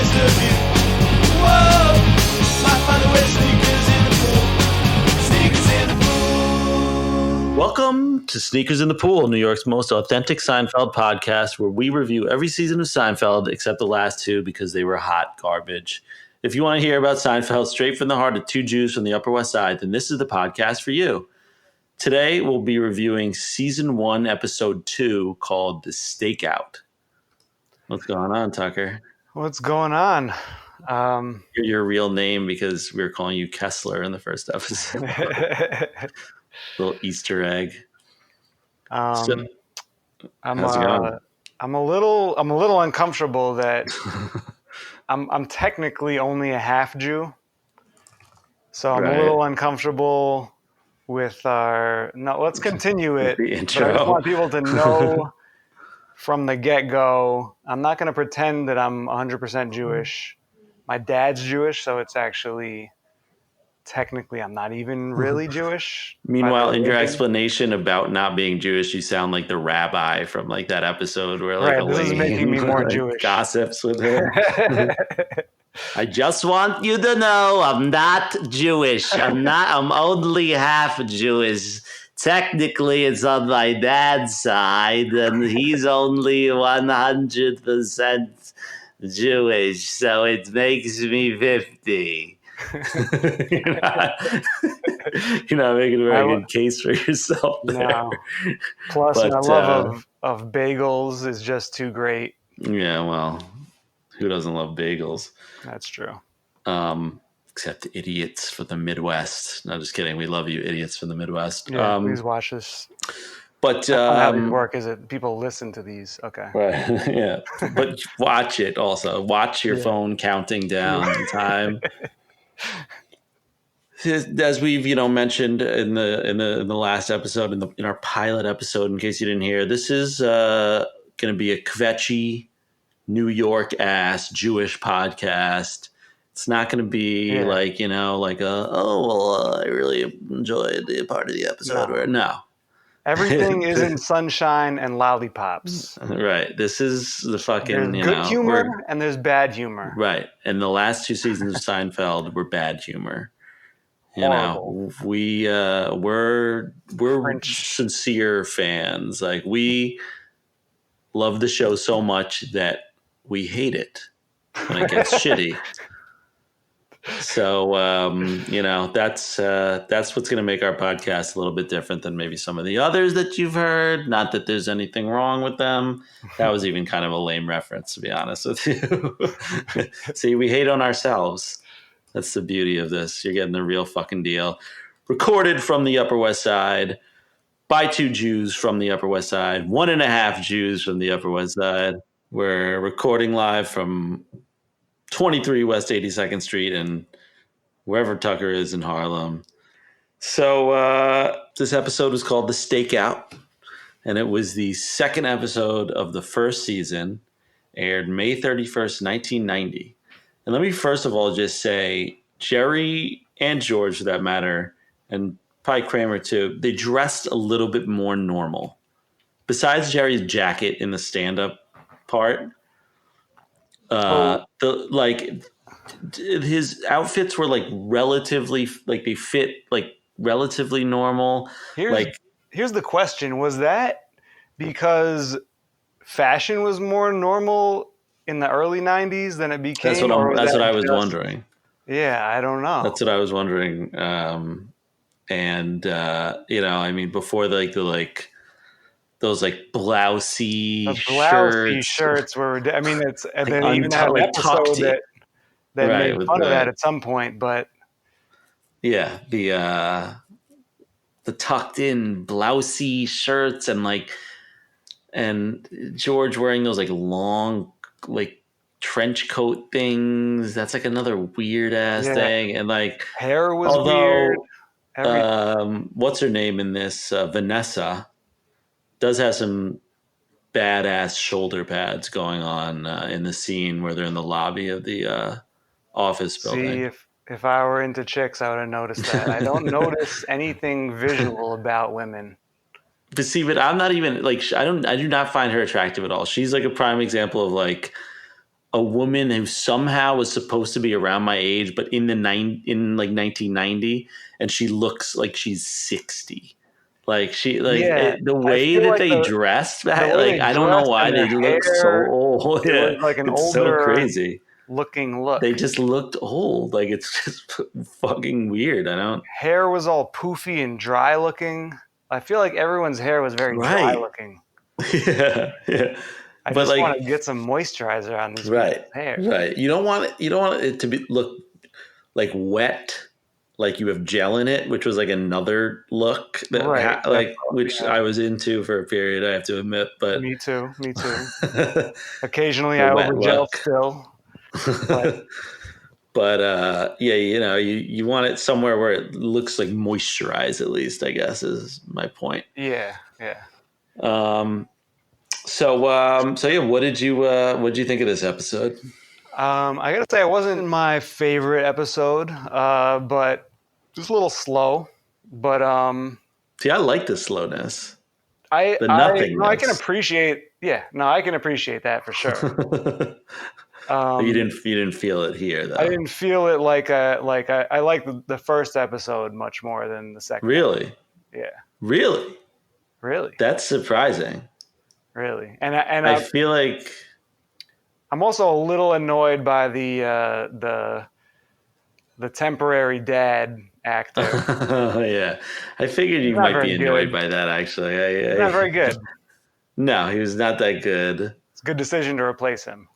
disturb you. Whoa, might find a way. Sneakers in the pool. Sneakers in the pool. Welcome to Sneakers in the Pool, New York's most authentic Seinfeld podcast, where we review every season of Seinfeld except the last two because they were hot garbage. If you want to hear about Seinfeld straight from the heart of two Jews from the Upper West Side, then this is the podcast for you. Today, we'll be reviewing Season 1, Episode 2, called The Stakeout. What's going on, Tucker? What's going on? Your real name because we were calling you Kessler in the first episode. Little Easter egg. I'm a little uncomfortable that I'm technically only a half Jew, so I'm a little uncomfortable with our. No, let's continue it. The intro. But I just want people to know from the get-go. I'm not going to pretend that I'm 100% Jewish. My dad's Jewish, so it's actually technically I'm not even really Jewish. Meanwhile, in your explanation about not being Jewish, you sound like the rabbi from like that episode where like this is making me more Jewish. Gossips with him. I just want you to know I'm not Jewish. I'm only half Jewish. Technically, it's on my dad's side, and he's only 100% Jewish, so it makes me 50. You're not making a very good case for yourself there. No. Plus, my love of bagels is just too great. Yeah, well, who doesn't love bagels? That's true. Except idiots from the Midwest. No, just kidding. We love you, idiots from the Midwest. Yeah, please watch this. But how does it work? Is it people listen to these? Okay. Right. Yeah. But watch it also. Watch your phone counting down the time. As we've mentioned in the last episode, in our pilot episode, in case you didn't hear, this is going to be a kvetchy, New York ass Jewish podcast. It's not going to be I really enjoyed the part of the episode. No. Everything isn't sunshine and lollipops. Right. This is the fucking, there's good humor and there's bad humor. Right. And the last two seasons of Seinfeld were bad humor. Horrible. We're sincere fans. Like, we love the show so much that we hate it when it gets shitty. So, that's what's going to make our podcast a little bit different than maybe some of the others that you've heard. Not that there's anything wrong with them. That was even kind of a lame reference, to be honest with you. See, we hate on ourselves. That's the beauty of this. You're getting the real fucking deal. Recorded from the Upper West Side by two Jews from the Upper West Side, 1.5 Jews from the Upper West Side. We're recording live from 23 West 82nd Street and wherever Tucker is in Harlem. So this episode was called The Stakeout, and it was the second episode of the first season, aired May 31st, 1990. And let me first of all just say, Jerry and George, for that matter, and probably Kramer too, they dressed a little bit more normal. Besides Jerry's jacket in the stand-up part, his outfits were relatively normal. Here's the question: was that because fashion was more normal in the early 90s than it became? That's what I was wondering. Yeah, I don't know. That's what I was wondering. Before those blousy shirts were, it's, and then even had an episode that made fun of that at some point, but yeah, the tucked in blousy shirts and George wearing those long trench coat things. That's another weird ass thing. And hair was weird. What's her name in this? Vanessa does have some badass shoulder pads going on in the scene where they're in the lobby of the office building. See, if I were into chicks, I would have noticed that. I don't notice anything visual about women. But I'm not even I do not find her attractive at all. She's a prime example of a woman who somehow was supposed to be around my age, but in like 1990, and she looks like she's 60. Like Yeah, the I way feel that like they dressed the back, way like they I don't know dressed why and they the look so hair, old. it Yeah, was like an it's so older crazy. looking look. They just looked old. Like it's just fucking weird. I don't. Hair was all poofy and dry looking. I feel like everyone's hair was very dry Right. looking. Yeah, yeah. I But just want like, to get some moisturizer on these right, people's hair. right. You don't want it. You don't want it to be look like wet, like you have gel in it, which was like another look that Right. which Yeah. I was into for a period. I have to admit, but Me too. Me too. the Occasionally I wet overgel look. still. But But yeah, you want it somewhere where it looks like moisturized at least. I guess is my point. yeah, yeah. So yeah, what did you think of this episode? I gotta say, it wasn't my favorite episode, but just a little slow. But See, I like the slowness, I the I no, I can nothingness. appreciate. Yeah, no, I can appreciate that for sure. You didn't feel it here though. I didn't feel it like I like the first episode much more than the second. Really, Yeah, really, really, that's surprising. really. I feel like I'm also a little annoyed by the temporary dad actor. yeah, I figured you Not might very be annoyed good. by that. Actually, Not very good. No, he was not that good. It's a good decision to replace him.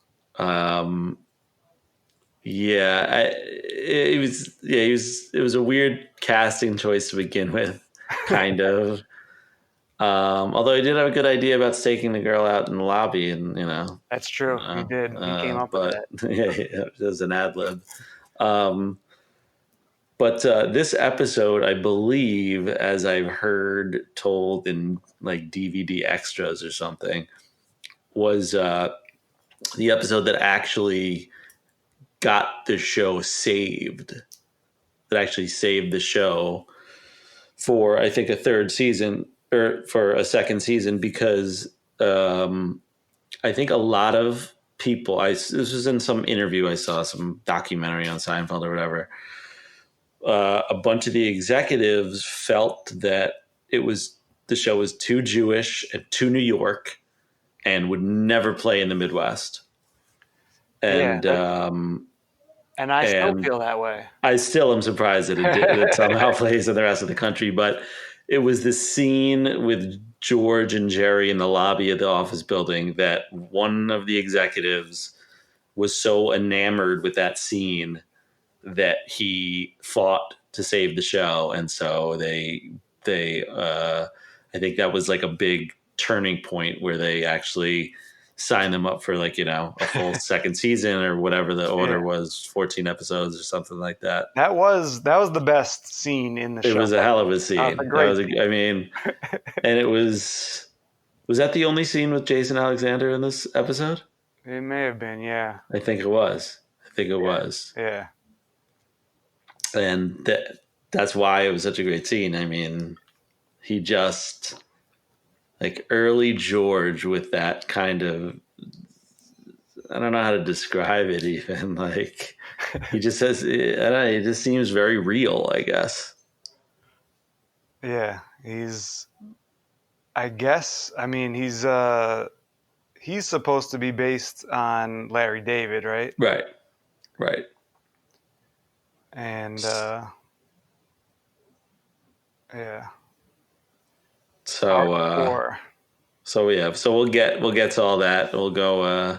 Yeah, it was. Yeah, it was a weird casting choice to begin with, kind of. Although he did have a good idea about staking the girl out in the lobby, and That's true. He did. He came up with but that. yeah, it was an ad lib. But this episode, I believe, as I've heard told in like DVD extras or something, was the episode that actually got the show saved. That actually saved the show for, I think, a third season or for a second season because I think a lot of people. This was in some interview I saw, some documentary on Seinfeld or whatever. A bunch of the executives felt that the show was too Jewish and too New York, and would never play in the Midwest. And and I still feel that way. I still am surprised that it somehow plays in the rest of the country. But it was the scene with George and Jerry in the lobby of the office building that one of the executives was so enamored with that scene that he fought to save the show. And so they I think that was like a big turning point where they actually signed them up for like, a full second season or whatever the order was, 14 episodes or something like that. That was the best scene in the show. It was a hell of a scene. Scene. And it was that the only scene with Jason Alexander in this episode? It may have been, yeah. I think it was. Yeah. And that's why it was such a great scene. I mean, he just like early George with that kind of, I don't know how to describe it even. Like he just says, I don't know, it just seems very real, I guess. Yeah, he's supposed to be based on Larry David, right? Right. And yeah. So we'll get to all that. We'll go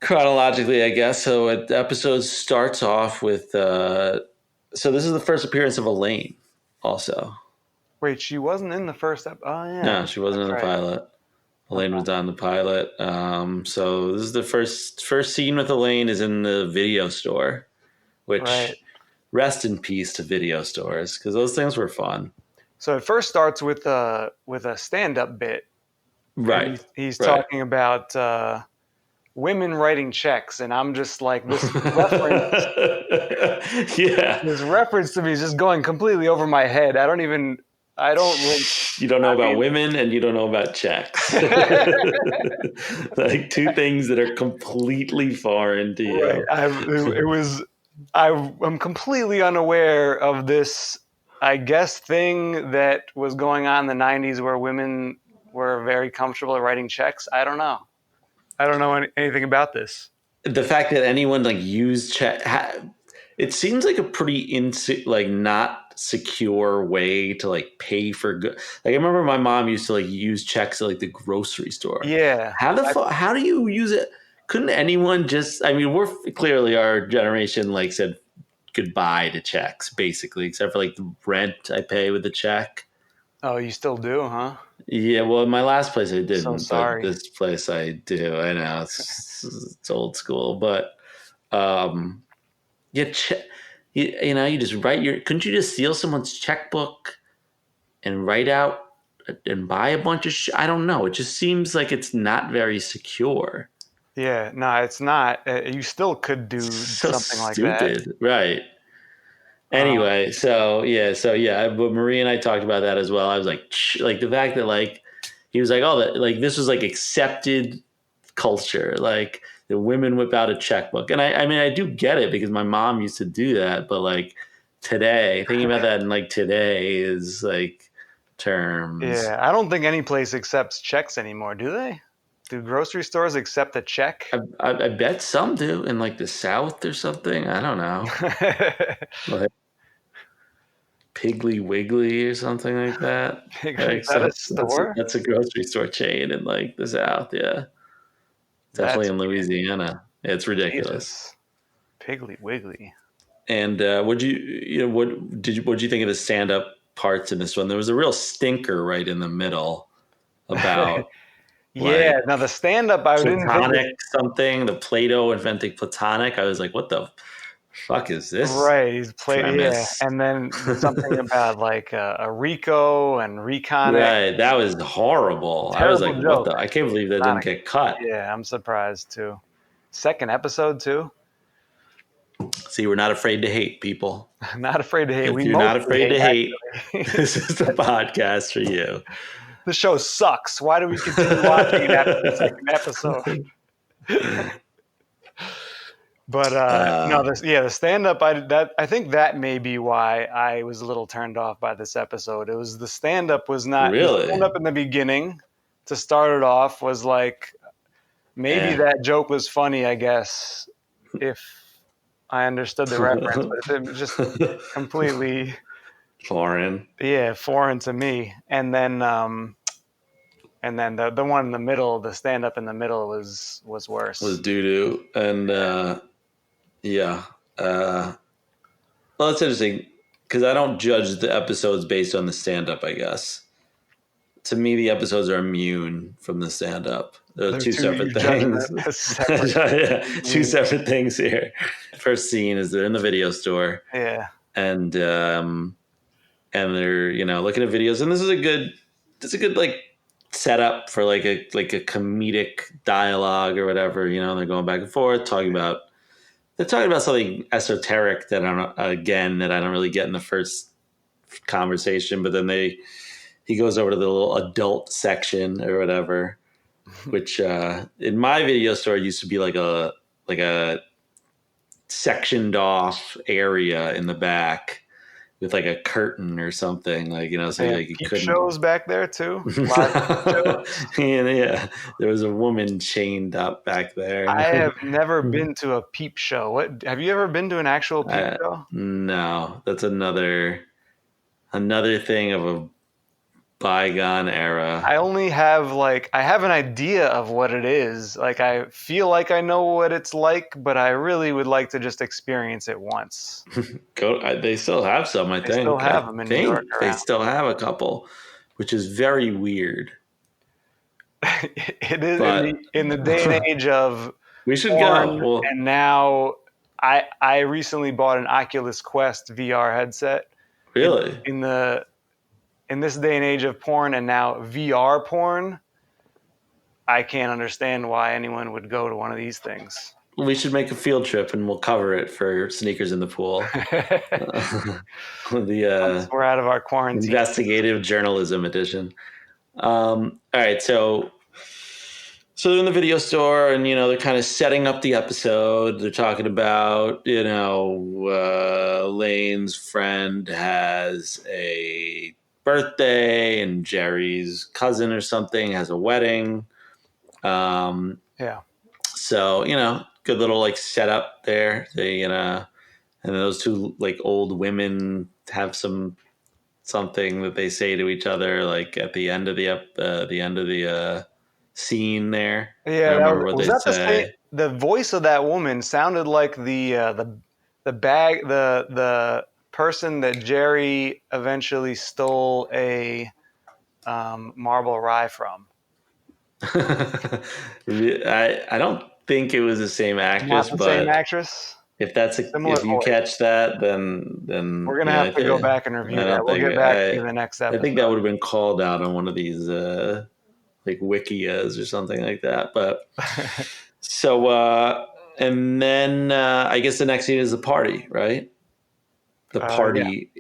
chronologically, I guess. So the episode starts off with so this is the first appearance of Elaine also. Wait, she wasn't in the first episode? Oh yeah. No, she wasn't in the pilot. Elaine was on the pilot. So this is the first scene with Elaine is in the video store, which rest in peace to video stores, because those things were fun. So it first starts with a stand-up bit. Right. He's talking about women writing checks, and I'm just like, this reference. Yeah. This reference to me is just going completely over my head. I don't even I don't. You don't know I about mean- women and you don't know about checks. Like two things that are completely foreign to you. Right. I'm completely unaware of this, I guess, thing that was going on in the 90s where women were very comfortable writing checks. I don't know. I don't know anything about this. The fact that anyone like used check, it seems like a pretty like not secure way to like pay for good. Like I remember my mom used to like use checks at like the grocery store. Yeah. How do you use it? Couldn't anyone just? I mean, we're clearly our generation like said goodbye to checks basically, except for like the rent I pay with the check. Oh, you still do, huh? Yeah, well, my last place I didn't, So but sorry. this place I do. I know it's old school, but yeah, you know, you just write your. Couldn't you just steal someone's checkbook and write out and buy a bunch of? I don't know. It just seems like it's not very secure. Yeah. No, it's not. You still could do So something like that. stupid, right? Um, Anyway, so yeah, but Marie and I talked about that as well. I was like the fact that like he was like, oh, that like this was like accepted culture, like the women whip out a checkbook, and I mean I do get it because my mom used to do that, but like today, thinking about that in like today is like terms. yeah. I don't think any place accepts checks anymore, do they? Do grocery stores accept a check? I bet some do in like the South or something. I don't know, like Piggly Wiggly or something like that. Is that a store? That's a grocery store chain in like the South. Yeah, definitely That's in Louisiana. It's ridiculous. Jesus. Piggly Wiggly. And what did you think of the stand up parts in this one? There was a real stinker right in the middle about Yeah. like Now the stand-up, I didn't think. platonic something. The Plato inventing platonic. I was like, what the fuck is this? Right, he's played, yeah, premise? and then something about like a Rico and Recon. Right, that was horrible. I was like, Terrible what joke. the? I can't believe that Not didn't get cut. Yeah, I'm surprised too. Second episode too. See, we're not afraid to hate people. Not afraid to hate. If We you're not mostly afraid to hate, actually. this is the podcast for you. The show sucks. Why do we continue watching after the second episode? But no, the stand-up. I think that may be why I was a little turned off by this episode. It was the stand-up was not Really? the stand-up in the beginning. To start it off was like maybe that joke was funny. I guess if I understood the reference, but it was just completely foreign. Yeah, foreign to me. And then the one in the middle, the stand-up in the middle was worse. Was doo-doo. And yeah. Well, that's interesting because I don't judge the episodes based on the stand-up, I guess. To me, the episodes are immune from the stand-up. They're two separate things. Yeah, two separate things here. First scene is they're in the video store. Yeah. And they're, looking at videos. And this is a good like setup for like a comedic dialogue or whatever. They're going back and forth, talking about something esoteric that I don't really get in the first conversation, but then he goes over to the little adult section or whatever, which in my video store used to be like a sectioned off area in the back with like a curtain or something, so like you couldn't. Shows back there too. Yeah, there was a woman chained up back there. I have never been to a peep show. What have you ever been to an actual peep show? No, that's another thing of a bygone era. I only have I have an idea of what it is. Like I feel like I know what it's like, but I really would like to just experience it once. They still have some, I think. They still have them in New York. They still have a couple, which is very weird. It is in the day and age of we should porn, go. And now I recently bought an Oculus Quest VR headset. Really? In this day and age of porn and now VR porn, I can't understand why anyone would go to one of these things. we should make a field trip and we'll cover it for Sneakers in the Pool. The We're out of our quarantine. investigative journalism edition. All right, so they're in the video store, and they're kind of setting up the episode. They're talking about Lane's friend has a birthday, and Jerry's cousin or something has a wedding. Yeah. So good little like setup there. They and those two like old women have something that they say to each other like at the end of the scene there. Yeah, I remember what was they that say. the voice of that woman sounded like the person that Jerry eventually stole a marble rye from. I don't think it was the same actress, Not the but same actress. if Similar if you voice. catch that, then We're gonna have to go back and review that. We'll get back to the next episode. I think that would have been called out on one of these like Wikias or something like that. But so and then I guess the next scene is the party, right? The party,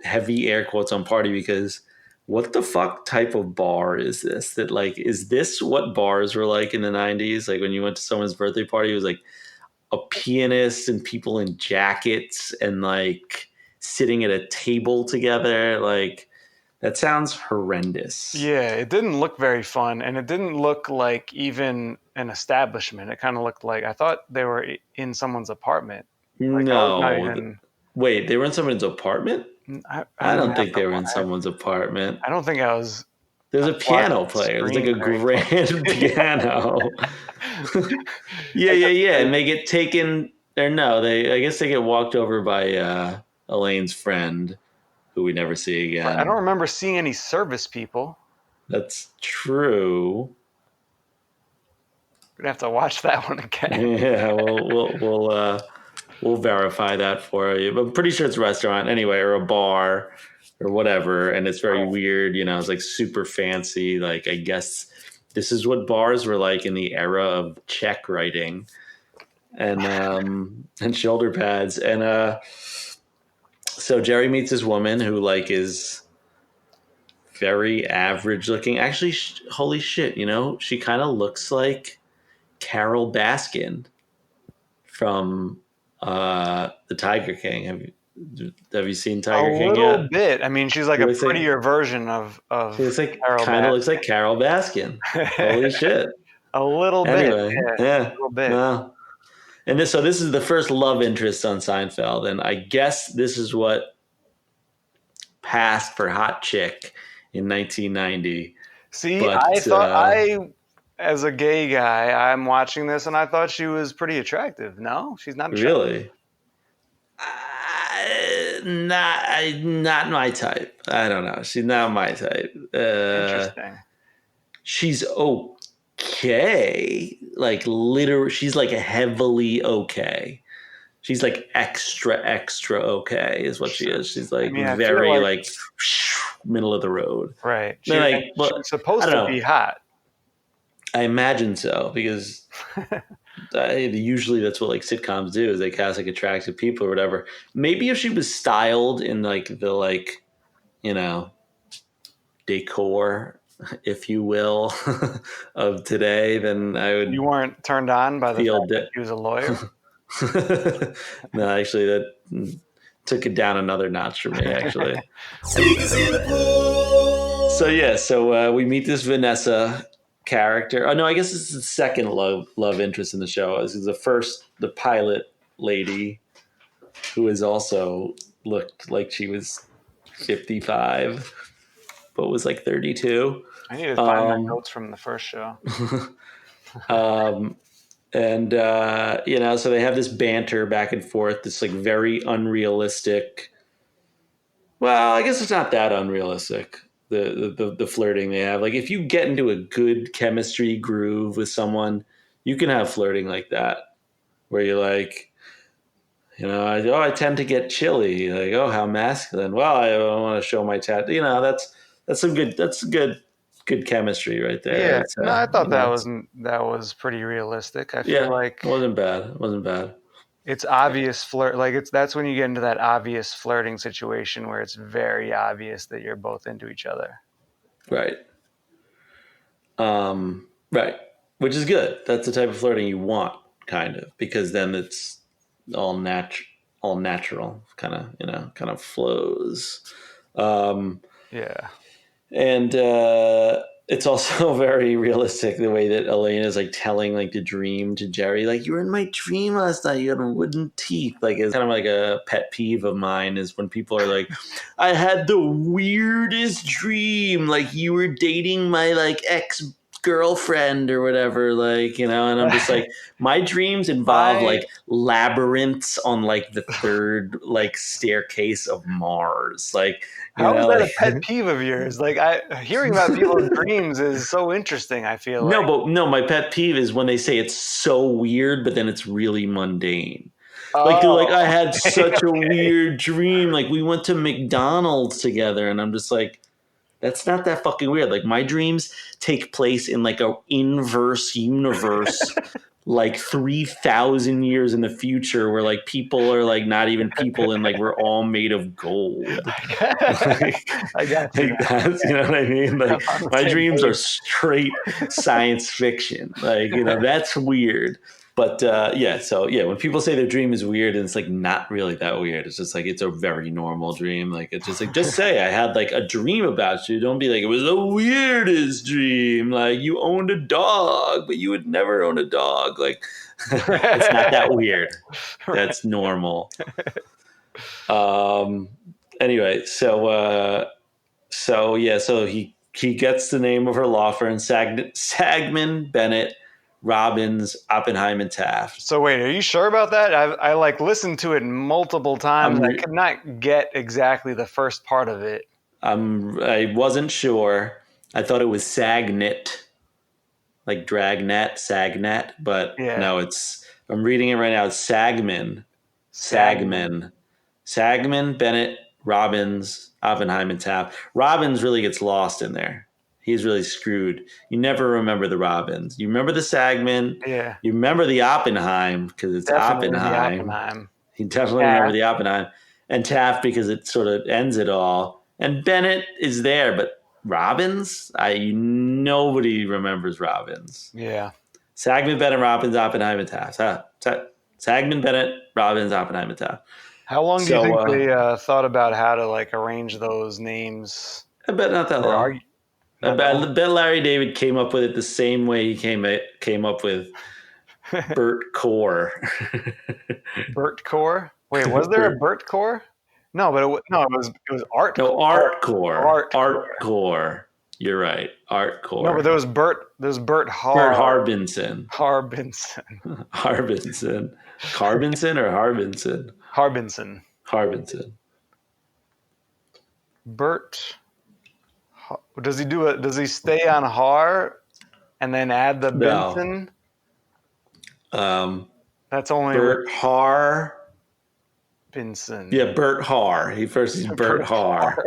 heavy air quotes on party, because what the fuck type of bar is this? That like, is this what bars were like in the 90s? Like when you went to someone's birthday party, it was like a pianist and people in jackets and like sitting at a table together. Like that sounds horrendous. Yeah, it didn't look very fun, and it didn't look like even an establishment. It kind of looked like, I thought they were in someone's apartment. Like, No. Wait, they were in someone's apartment? I don't think they were in someone's apartment. I don't think I was. There's a piano player. There's like a grand piano. Yeah. And they get taken, or no, I guess they get walked over by Elaine's friend, who we never see again. I don't remember seeing any service people. That's true. We're gonna have to watch that one again. Yeah, we'll verify that for you. But I'm pretty sure it's a restaurant anyway, or a bar, or whatever. And it's very weird. It's like super fancy. Like I guess this is what bars were like in the era of check writing, and shoulder pads. And so Jerry meets this woman who like is very average looking. Actually, holy shit! She kind of looks like Carol Baskin from the Tiger King. Have you seen Tiger King yet? A little bit. I mean, she's like a prettier version of. She looks like kind of looks like Carol Baskin. Holy shit! A little bit. Anyway, yeah, a little bit. Well, and this is the first love interest on Seinfeld, and I guess this is what passed for hot chick in 1990. See, but, I thought as a gay guy, I'm watching this, and I thought she was pretty attractive. No, she's not attractive. Really? Not my type. I don't know. She's not my type. Interesting. She's okay. Like literally, she's like heavily okay. She's like extra okay is what she is. She's like very like middle of the road. Right. She's supposed to be hot. I imagine so, because usually that's what like sitcoms do, is they cast like attractive people or whatever. Maybe if she was styled in like the like, decor, if you will, of today, then I would. You weren't turned on by the fact that she was a lawyer? No, actually, that took it down another notch for me, actually. So we meet this Vanessa character. Oh no, I guess this is the second love interest in the show. This is the pilot lady, who has also looked like she was 55, but was like 32. I need to find my notes from the first show. And so they have this banter back and forth, this like very unrealistic. Well, I guess it's not that unrealistic. The flirting they have. Like if you get into a good chemistry groove with someone, you can have flirting like that, where you're like, I tend to get chilly. Like, oh, how masculine. Well, I don't want to show my tattoo. That's good good chemistry right there. Yeah, It's, no, I thought you know, that was pretty realistic. I feel yeah, like it wasn't bad. It wasn't bad. it's obvious flirt. Like that's when you get into that obvious flirting situation where it's very obvious that you're both into each other. Right. Right. Which is good. That's the type of flirting you want, kind of, because then it's all all natural, kind of flows. Um, Yeah. and it's also very realistic the way that Elena is like telling like the dream to Jerry, like, you were in my dream last night, you had wooden teeth. Like, it's kind of like a pet peeve of mine is when people are like, I had the weirdest dream, like you were dating my like ex girlfriend or whatever, like, you know. And I'm just like, my dreams involve like labyrinths on like the third like staircase of Mars, like, you How is know, that like a pet peeve of yours? Like hearing about people's dreams is so interesting, I feel no, like. but no, my pet peeve is when they say it's so weird, but then it's really mundane. Like they're like, Oh, I had okay, such a okay. weird dream. Like we went to McDonald's together, and I'm just like, that's not that fucking weird. Like my dreams take place in like a inverse universe, like 3,000 years in the future, where like people are like not even people, and like we're all made of gold. like, I got you. like that's, you know what I mean? I'm Like on the my same dreams are page. straight science fiction. Like, you know, that's weird. But yeah, so yeah, when people say their dream is weird, and it's like not really that weird. It's just like it's a very normal dream. Like it's just like, just say I had like a dream about you. Don't be like, it was the weirdest dream. Like you owned a dog, but you would never own a dog. Like it's not that weird. That's normal. Um. Anyway, so yeah, so he gets the name of her law firm: Sagman, Bennett, Robbins, Oppenheim, and Taft. So wait, are you sure about that? I like listened to it multiple times. I could not get exactly the first part of it. I wasn't sure. I thought it was Sagnet, like dragnet, Sagnet, but Yeah. no, I'm reading it right now. It's Sagman, Bennett, Robbins, Oppenheim, and Taft. Robbins really gets lost in there. He's really screwed. You never remember the Robbins. You remember the Sagman. Yeah. You remember the Oppenheim because it's Definitely the Oppenheim. Oppenheim. You definitely remember the Oppenheim. And Taft because it sort of ends it all. And Bennett is there, but Robbins? Nobody remembers Robbins. Yeah. Sagman, Bennett, Robbins, Oppenheim, and Taft. Sagman, Bennett, Robbins, Oppenheim, and Taft. How long do you think they thought about how to like arrange those names? I bet not that long. I bet Larry David came up with it the same way he came up with Bert Core. Bert Core? Wait, was there a Bert Core? No, but it was Art. No, Art Core. Art Core. You're right. Art Core. No, but there's Bert Harbinson. Harbinson. Carbinson or Harbinson? Harbinson. Bert. Does he stay on Har and then add the Benson? That's only Bert Har. Benson. Yeah, Bert Har. He's Bert Har.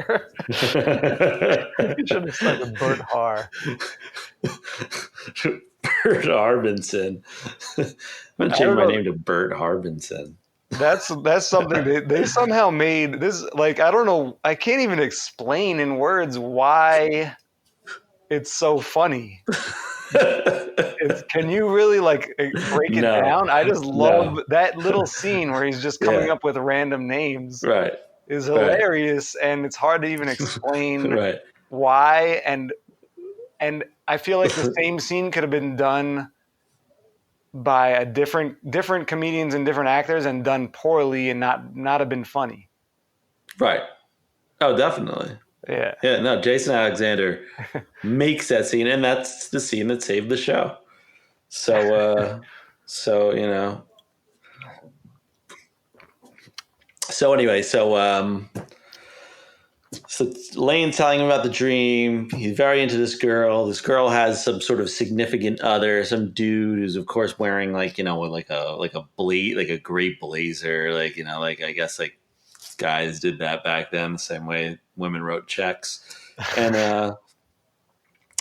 You should have stuck with Bert Har. Bert Harbinson. I'm gonna change my name to Bert Harbinson. That's something they somehow made this, like, I don't know, I can't even explain in words why it's so funny. Can you really like break it down? I just love that little scene where he's just coming up with random names. Right. Is hilarious, and it's hard to even explain why. And I feel like the same scene could have been done by a different comedians and different actors and done poorly and not have been funny. Right. Oh, definitely. Yeah. Yeah. No, Jason Alexander makes that scene, and that's the scene that saved the show. So, you know. So anyway, so Lane's telling him about the dream. He's very into this girl. This girl has some sort of significant other, some dude who's of course wearing like a great blazer, like, you know, like I guess like guys did that back then the same way women wrote checks. And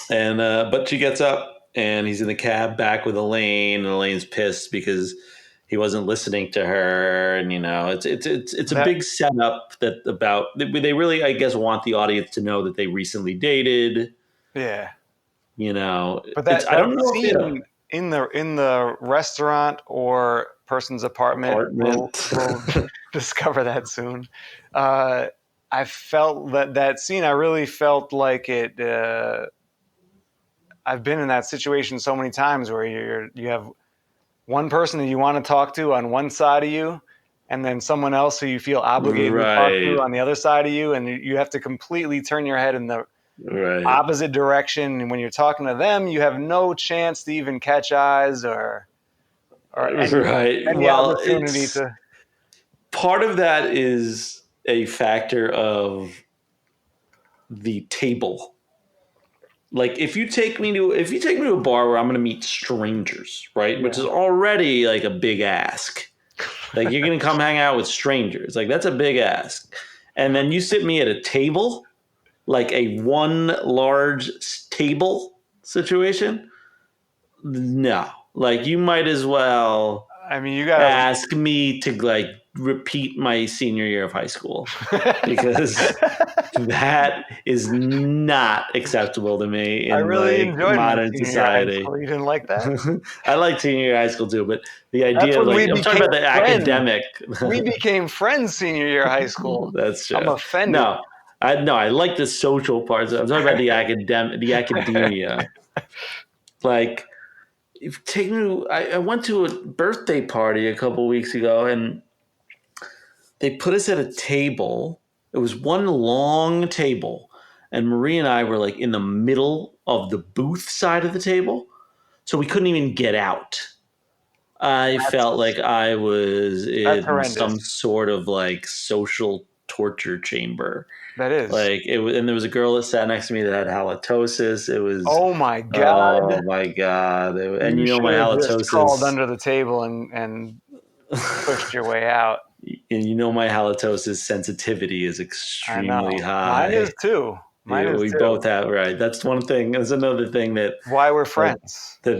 And but she gets up, and he's in the cab back with Elaine, and Elaine's pissed because he wasn't listening to her, and it's a That big setup that about they really, I guess, want the audience to know that they recently dated. yeah. But It's I that don't know if they had a scene in the restaurant or person's apartment, apartment. we'll discover that soon. I felt that scene. I really felt like it. I've been in that situation so many times where you have one person that you want to talk to on one side of you, and then someone else who you feel obligated to talk to Right, on the other side of you, and you have to completely turn your head in the right, opposite direction. And when you're talking to them, you have no chance to even catch eyes or right. any Well, opportunity it's to. part of that is a factor of the table. Like if you take me to a bar where I'm going to meet strangers, right? Which is Yeah. already like a big ask. Like you're going to come hang out with strangers. Like that's a big ask. And then you sit me at a table, like a one large table situation. No. Like you might as well I mean, you gotta. ask me to like repeat my senior year of high school because that is not acceptable to me I in really like enjoyed my modern senior year of high society. school. You didn't like that? I like senior year of high school too, but the That's idea of when like we I'm talking became about the friends. academic. We became friends senior year of high school. That's I'm true. offended. No, I like the social parts. I'm talking about the academia. Like, if take me, I went to a birthday party a couple weeks ago, and they put us at a table. It was one long table, and Marie and I were like in the middle of the booth side of the table, so we couldn't even get out. I felt That's like I was that's in horrendous. some sort of like social torture chamber. That is. Like it was, and there was a girl that sat next to me that had halitosis. It was, Oh my oh god! my god! And You my should have just crawled halitosis, under the table and pushed your way out. and my halitosis sensitivity is I extremely know. Mine is high. too. Mine Yeah, is we too. both have, right. That's one thing. That's another thing that Why we're that friends. that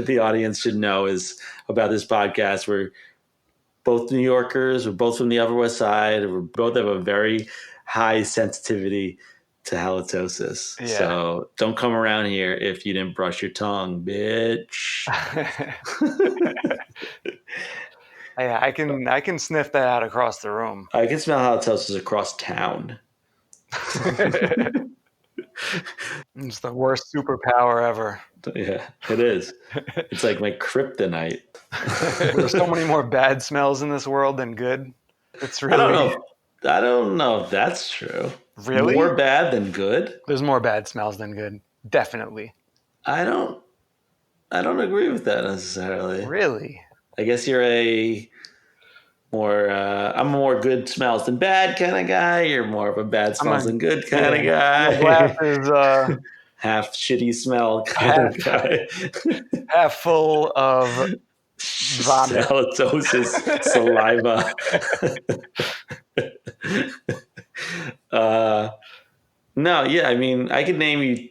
the audience should know is about this podcast. We're both New Yorkers. We're both from the Upper West Side. We both have a very high sensitivity to halitosis. Yeah. So don't come around here if you didn't brush your tongue, bitch. Yeah, I can sniff that out across the room. I can smell halitosis across town. It's the worst superpower ever. Yeah, it is. It's like my kryptonite. There's so many more bad smells in this world than good. It's I don't really know. I don't know if that's true. really More bad than good? there's more bad smells than good. Definitely. I don't agree with that necessarily. Really? I guess you're I'm a more good smells than bad kind of guy. You're more of a bad smells than good kind of The guy. glass is Half shitty smell kind of guy. half full of vomit. Halitosis, saliva. No, yeah, I mean, I could name you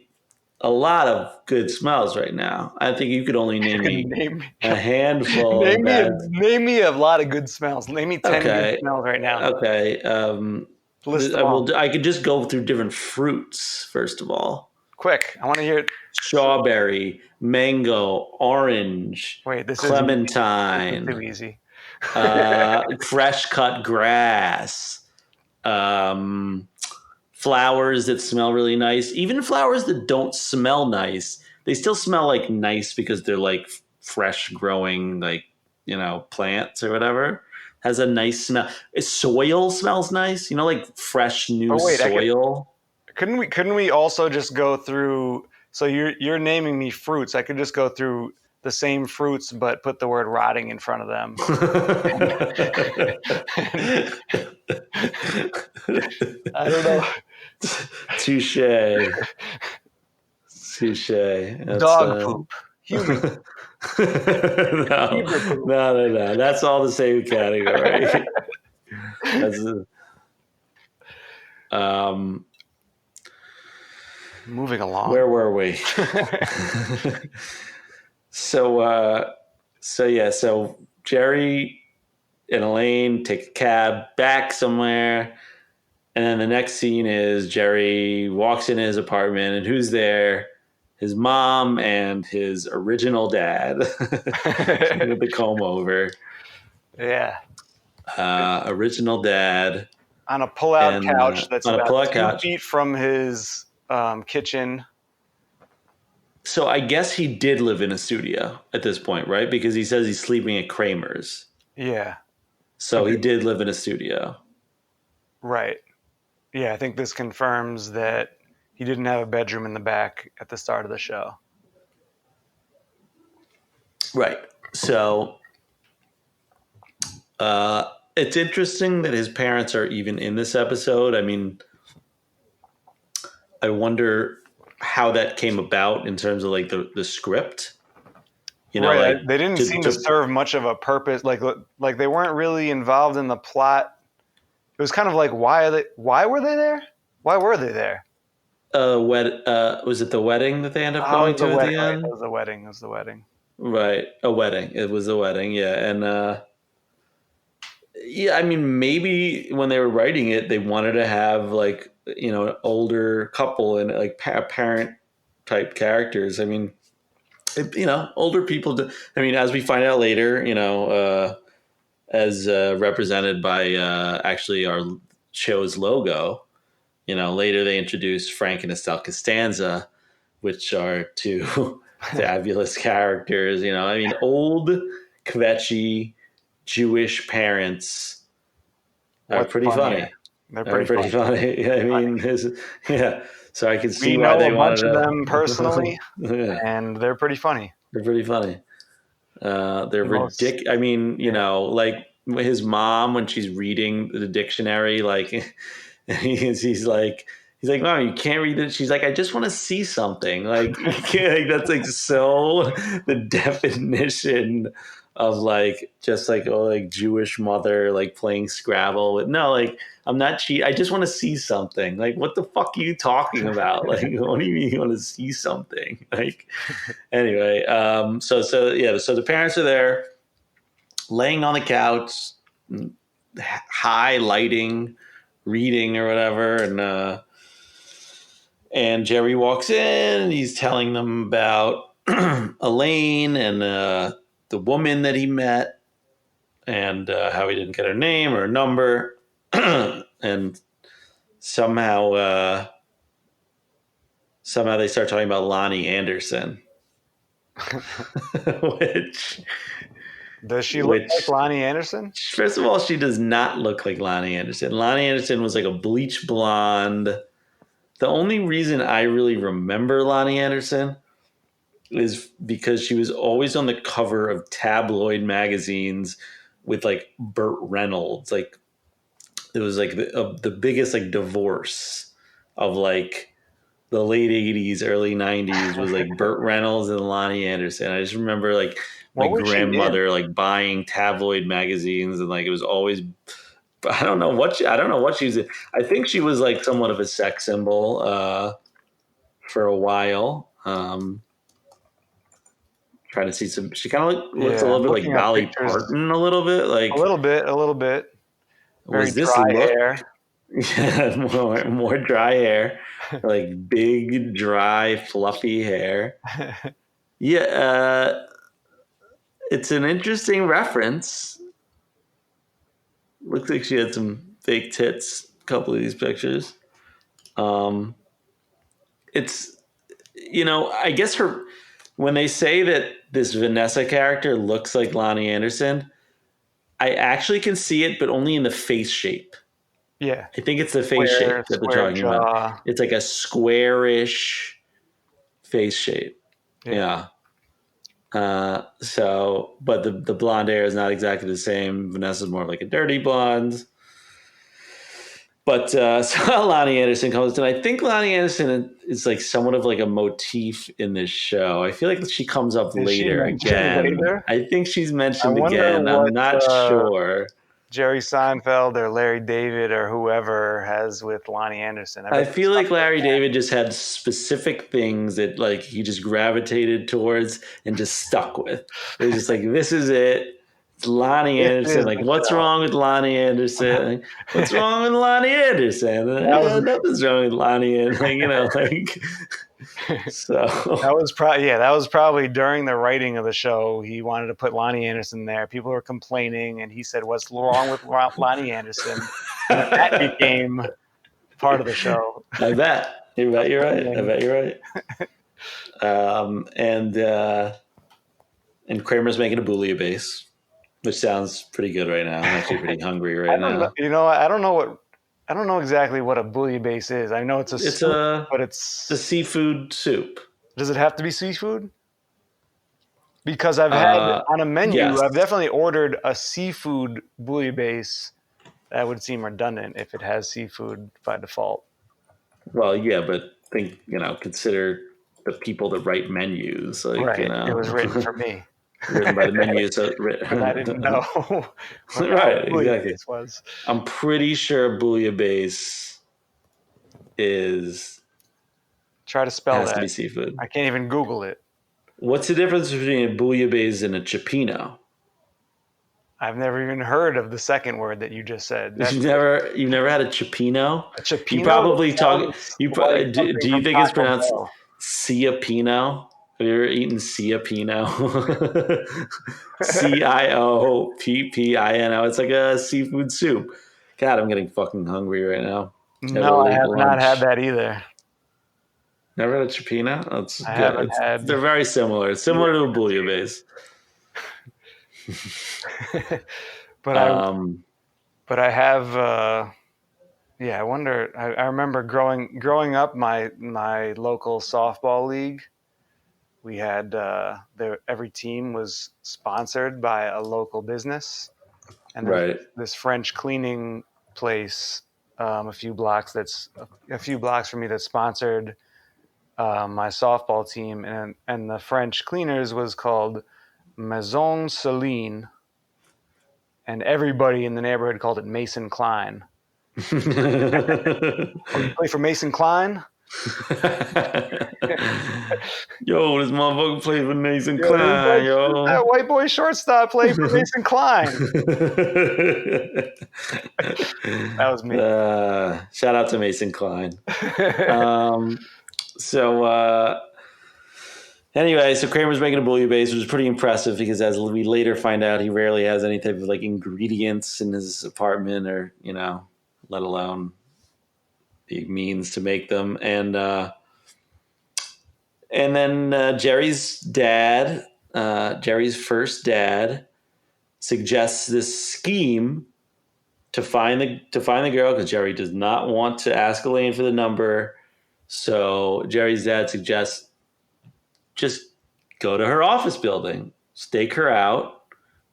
a lot of good smells right now. I think you could only name me Name, a handful of name bad. name me a lot of good smells. Name me 10 Okay. good smells right now. Okay. List them all. I could just go through different fruits, first of all. Quick, I want to hear it. Strawberry, mango, orange, Wait, this clementine, is too easy. fresh cut grass, flowers that smell really nice. Even flowers that don't smell nice, they still smell like nice because they're like fresh growing, like, plants or whatever. Has a nice smell. Soil smells nice, like fresh new soil. Couldn't we also just go through? So you're naming me fruits. I could just go through the same fruits, but put the word rotting in front of them. I don't know. Touche. Dog poop. Human. No. That's all the same category. Moving along. Where were we? So Jerry and Elaine take a cab back somewhere. And then the next scene is Jerry walks in his apartment, and who's there? His mom and his original dad with the comb over. Yeah. Original dad. On a pull-out couch that's on a about pull-out 2 couch. feet from his kitchen. So I guess he did live in a studio at this point, right? Because he says he's sleeping at Kramer's. Yeah. So he did live in a studio. Right. Yeah, I think this confirms that he didn't have a bedroom in the back at the start of the show. Right. So it's interesting that his parents are even in this episode. I mean, I wonder how that came about in terms of like the script. You know, right. like They didn't seem to serve much of a purpose. Like they weren't really involved in the plot. It was kind of like, why were they there? Why were they there? Was it the wedding that they end up going to at the end? It was the wedding. It was the wedding. Right. A wedding. It was a wedding. Yeah. And, yeah, I mean, maybe when they were writing it, they wanted to have like, you know, an older couple and like parent type characters. I mean, you know, older people. I mean, as we find out later, you know, as represented by actually our show's logo, you know, later they introduced Frank and Estelle Costanza, which are two fabulous characters. You know, I mean, old, kvetchy Jewish parents are pretty funny. They're pretty funny. I mean, yeah. So I can see we why know they a wanted bunch of them personally, yeah. And they're pretty funny. They're pretty funny. They're ridiculous. I mean, you know, like his mom when she's reading the dictionary, like he's like, Mom, you can't read it. She's like, I just want to see something. Like, that's like so the definition of like just like Jewish mother like playing Scrabble with no, like I'm not cheating. I just want to see something. Like, what the fuck are you talking about? Like, what do you mean you want to see something? Like, anyway, so the parents are there, laying on the couch, high lighting, reading or whatever, and Jerry walks in and he's telling them about Elaine and the woman that he met and how he didn't get her name or her number. And somehow they start talking about Lonnie Anderson. Does she look like Lonnie Anderson? First of all, she does not look like Lonnie Anderson. Lonnie Anderson was like a bleach blonde. The only reason I really remember Lonnie Anderson is because she was always on the cover of tabloid magazines with like Burt Reynolds. Like it was like the biggest like divorce of like the late 80s, early 90s was like Burt Reynolds and Lonnie Anderson. I just remember like my grandmother like buying tabloid magazines and like it was always I don't know what she was. I think she was like somewhat of a sex symbol for a while. Trying to see some. She kind of looks a little bit like Dolly Parton, a little bit like a little bit. Very was this dry look? hair. Yeah, more dry hair, like big, dry, fluffy hair. Yeah, it's an interesting reference. Looks like she had some fake tits. A couple of these pictures. It's, you know, I guess when they say that this Vanessa character looks like Lonnie Anderson, I actually can see it, but only in the face shape. Yeah. I think it's the face shape that they're talking about. It's like a squarish face shape. Yeah. But the blonde hair is not exactly the same. Vanessa's more of like a dirty blonde. But so Lonnie Anderson comes in. I think Lonnie Anderson is like somewhat of like a motif in this show. I feel like she comes up later again. I think she's mentioned again. I'm not sure. Jerry Seinfeld or Larry David or whoever has with Lonnie Anderson. I feel like Larry David just had specific things that like he just gravitated towards and just stuck with. It was just like, this is it. It's Lonnie This Anderson. is Like, the what's show. wrong with Lonnie Anderson? Like, what's wrong with Lonnie Anderson? Nothing's wrong with Lonnie Anderson. Like, so. That was probably during the writing of the show. He wanted to put Lonnie Anderson there. People were complaining, and he said, "What's wrong with Lonnie Anderson?" And that became part of the show. I bet. You're right. I bet you're right. And Kramer's making a bouillabaisse, which sounds pretty good right now. I'm actually pretty hungry right now. I don't know exactly what a bouillabaisse is. I know it's a soup, but it's a seafood soup. Does it have to be seafood? Because I've had on a menu, yes. I've definitely ordered a seafood bouillabaisse. That would seem redundant if it has seafood by default. Well, yeah, but consider the people that write menus. Like, right. It was written for me. Written by the menus. I didn't know. Right, exactly. Was. I'm pretty sure bouillabaisse is. Try to spell has that. To be seafood. I can't even Google it. What's the difference between a bouillabaisse and a cioppino? I've never even heard of the second word that you just said. You've never had a cioppino? A cioppino. You probably talk. Do you think it's pronounced ciappino? Have you ever eaten ciappino? Cioppino. It's like a seafood soup. God, I'm getting fucking hungry right now. No, I have not had that either. Never had a cioppino? That's I good. haven't had. They're very similar. It's similar to a bouillabaisse. But I have. I wonder. I remember growing up, my local softball league. We had every team was sponsored by a local business, and this French cleaning place a few blocks from me that sponsored my softball team, and the French cleaners was called Maison Celine, and everybody in the neighborhood called it Mason Klein. Play for Mason Klein. Yo, this motherfucker played for Mason Klein, yo. That white boy shortstop played for Mason Klein. That was me. Shout out to Mason Klein. Anyway, so Kramer's making a bouillabaisse, which is pretty impressive because as we later find out, he rarely has any type of like ingredients in his apartment or, let alone the means to make them. And then Jerry's first dad suggests this scheme to find the girl because Jerry does not want to ask Elaine for the number. So Jerry's dad suggests just go to her office building, stake her out,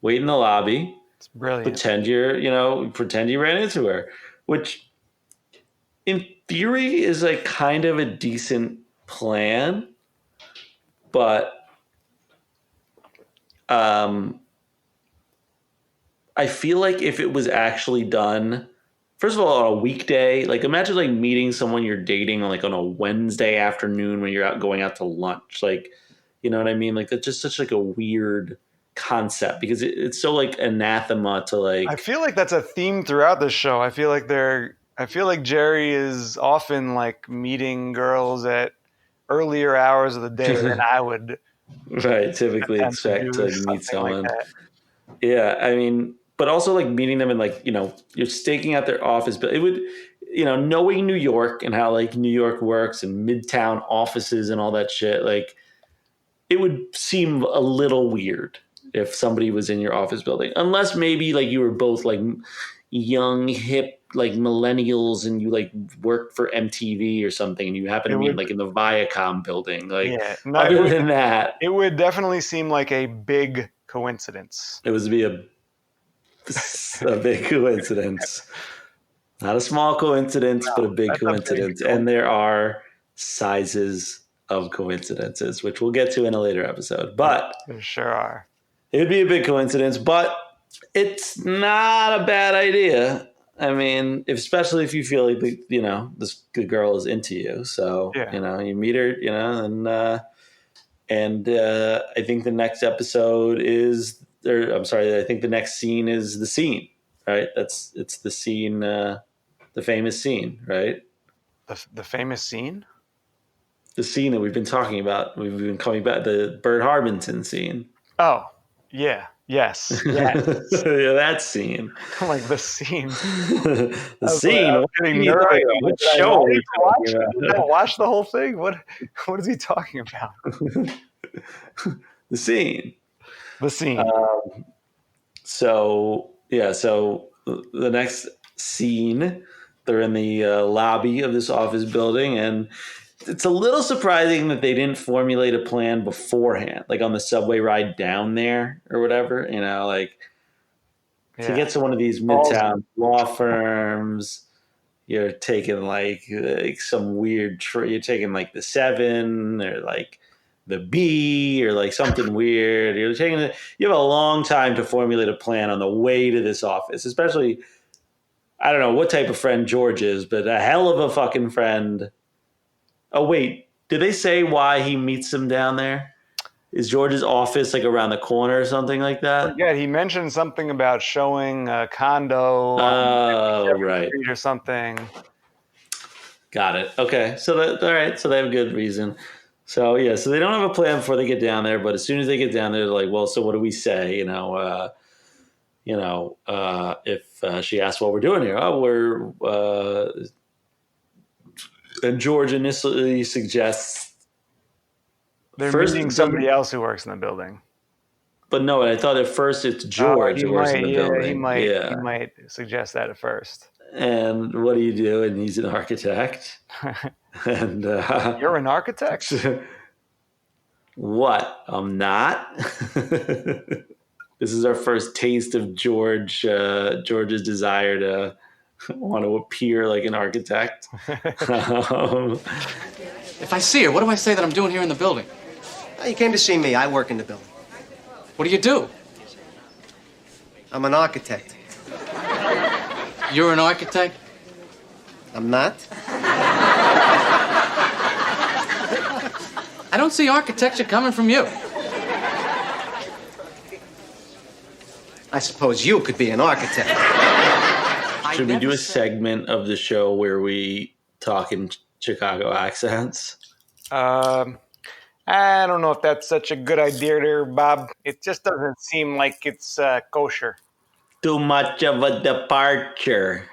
wait in the lobby. It's brilliant. Pretend you ran into her, which in theory is like kind of a decent plan, but I feel like if it was actually done, first of all, on a weekday, like imagine like meeting someone you're dating on a Wednesday afternoon when you're going out to lunch. Like, you know what I mean? Like that's just such like a weird concept because it's so like anathema to like. I feel like that's a theme throughout the show. I feel like Jerry is often like meeting girls at earlier hours of the day than I would. Right, typically expect to meet someone. Like yeah, I mean, but also like meeting them and like, you're staking out their office, but it would, knowing New York and how like New York works and midtown offices and all that shit, like it would seem a little weird if somebody was in your office building, unless maybe like you were both like young, hip, like millennials and you like worked for MTV or something and you happen to meet like in the Viacom building. Like other than that, it would definitely seem like a big coincidence. It would be a big coincidence. Not a small coincidence, but a big coincidence. And there are sizes of coincidences, which we'll get to in a later episode. But there sure are. It would be a big coincidence, but It's not a bad idea. I mean, especially if you feel like this good girl is into you. So Yeah. you meet her, and I think the next episode is, or I'm sorry, I think the next scene is the scene, right? It's the scene, the famous scene, right? The famous scene? The scene that we've been talking about. We've been coming back, the Bert Harbinson scene. Oh, yeah. Yes. Yeah, that scene. Like the scene. The I scene. was What getting are you nervous. talking about? What show are you talking Did I about? watch the whole thing? What is he talking about? The scene. The scene. So the next scene, they're in the lobby of this office building, and it's a little surprising that they didn't formulate a plan beforehand, like on the subway ride down there or whatever. To get to one of these midtown law firms, you're taking like some weird. You're taking like the 7 or like the B or like something weird. You have a long time to formulate a plan on the way to this office, especially. I don't know what type of friend George is, but a hell of a fucking friend. Oh, wait. Did they say why he meets them down there? Is George's office like around the corner or something like that? Yeah, he mentioned something about showing a condo Oh, on right. Street or something. Got it. Okay. All right. So they have a good reason. So, yeah. So they don't have a plan before they get down there. But as soon as they get down there, they're like, well, so what do we say? If she asks what we're doing here, and George initially suggests They're first meeting somebody else who works in the building. But no, I thought at first it's George who works in the building. He might suggest that at first. And what do you do? And he's an architect. And You're an architect? What? I'm not. This is our first taste of George's desire to want to appear like an architect. If I see her, what do I say that I'm doing here in the building? Oh, you came to see me. I work in the building. What do you do? I'm an architect. You're an architect? I'm not? I don't see architecture coming from you. I suppose you could be an architect. Should we do a segment of the show where we talk in Chicago accents? I don't know if that's such a good idea there, Bob. It just doesn't seem like it's kosher. Too much of a departure.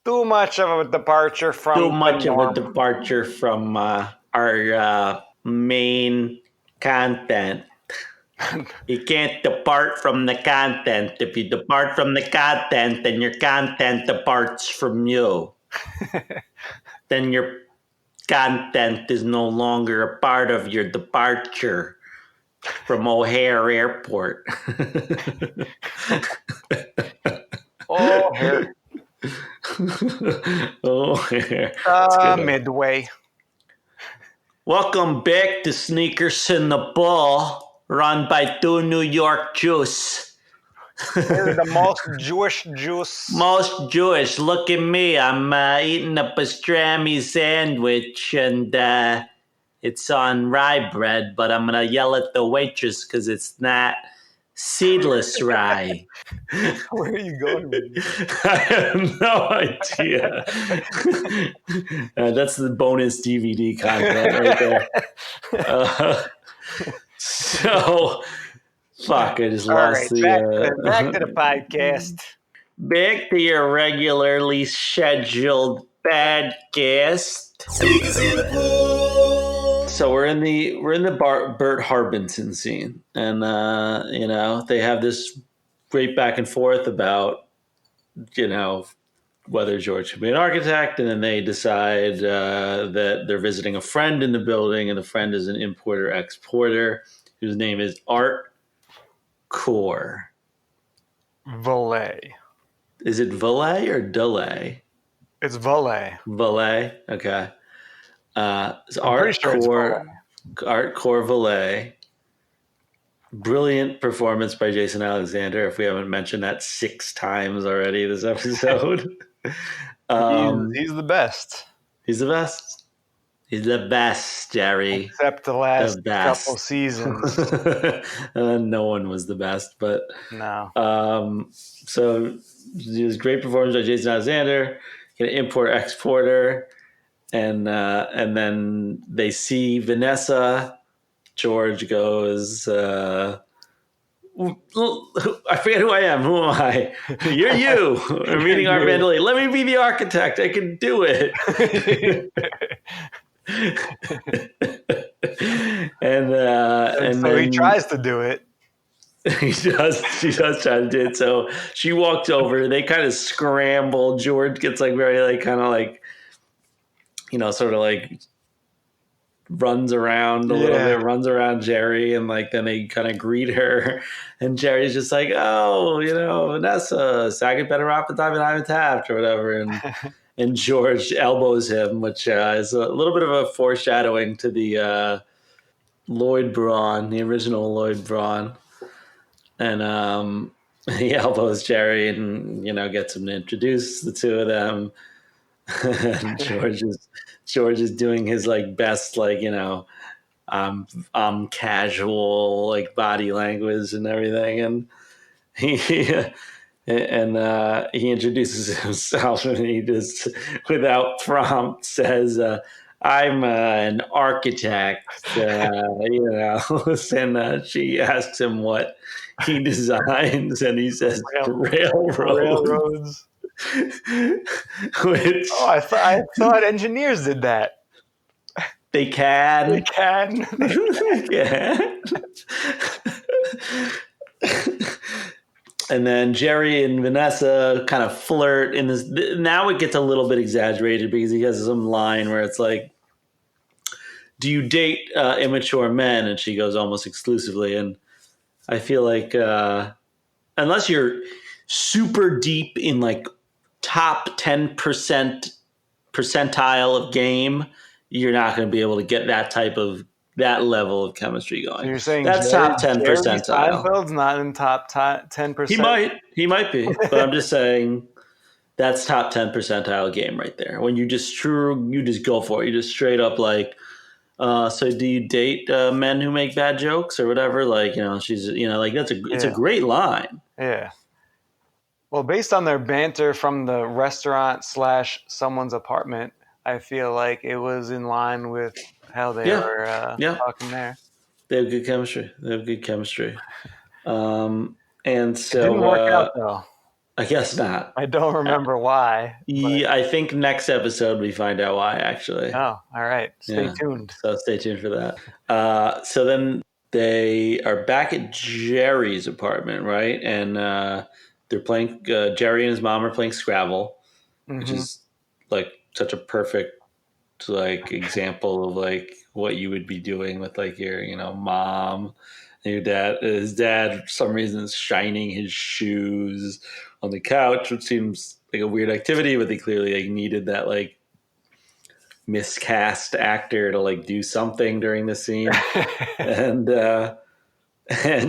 Too much of a departure from Too much the of norm. a departure from our main content. You can't depart from the content. If you depart from the content, then your content departs from you. Then your content is no longer a part of your departure from O'Hare Airport. O'Hare. O'Hare. Midway. Welcome back to Sneakers in the Ball, run by 2 New York Jews. They're the most Jewish juice. Most Jewish. Look at me. I'm eating a pastrami sandwich, and it's on rye bread, but I'm going to yell at the waitress because it's not seedless rye. Where are you going with this? I have no idea. That's the bonus DVD content right there. So, fuck, I just All lost right, back to the podcast. Back to your regularly scheduled podcast. So we're in the Bert Harbinson scene, and they have this great back and forth about whether George should be an architect, and then they decide that they're visiting a friend in the building, and the friend is an importer exporter whose name is Art Core. Valet. Is it Valet or Delay? It's valet. Valet. Okay. So I'm pretty sure it's valet. Art Core Valet Brilliant performance by Jason Alexander. If we haven't mentioned that 6 times already this episode, He's the best, he's the best. He's the best, Jerry. except the last The best. couple seasons. No one was the best, but No. so it was great performance by Jason Alexander, an import-exporter, and then they see Vanessa. George goes, I forget who I am. Who am I? You're you. We're meeting our mandolin. Let me be the architect. I can do it. and so then he tries to do it. She does try to do it. So she walks over. They kind of scramble. George gets like very like kind of like, sort of like runs around a little bit, runs around Jerry, and like then they kind of greet her, and Jerry's just like, oh, Vanessa, second better off the time than I'm tapped or whatever, and George elbows him, which is a little bit of a foreshadowing to the Lloyd Braun, the original Lloyd Braun, and he elbows Jerry and gets him to introduce the two of them. And George is doing his like best, like casual like body language and everything, and he introduces himself, and he just without prompt says, "I'm an architect," and she asks him what he designs, and he says railroads. Which I thought engineers did that. They can. They can. And then Jerry and Vanessa kind of flirt in this. Now it gets a little bit exaggerated because he has some line where it's like, do you date immature men? And she goes, almost exclusively. And I feel like unless you're super deep in like top 10% percentile of game, you're not going to be able to get that level of chemistry going. So you're saying that's top 10 percentile. Seinfeld's not in top 10%. He might be, but I'm just saying that's top 10 percentile game right there. When you just go for it. You just straight up like, so do you date men who make bad jokes or whatever? Like, she's, like it's a great line. Yeah. Well, based on their banter from the restaurant / someone's apartment, I feel like it was in line with how they were talking there. They have good chemistry. And so it didn't work out though. I guess not. I don't remember why. Yeah, I think next episode we find out why, actually. Oh, all right. Stay tuned. So stay tuned for that. So then they are back at Jerry's apartment, right? And they're playing. Jerry and his mom are playing Scrabble, which is like such a perfect like example of like what you would be doing with like your mom. Your dad, his dad, for some reason, is shining his shoes on the couch, which seems like a weird activity, but they clearly like needed that like miscast actor to like do something during the scene. and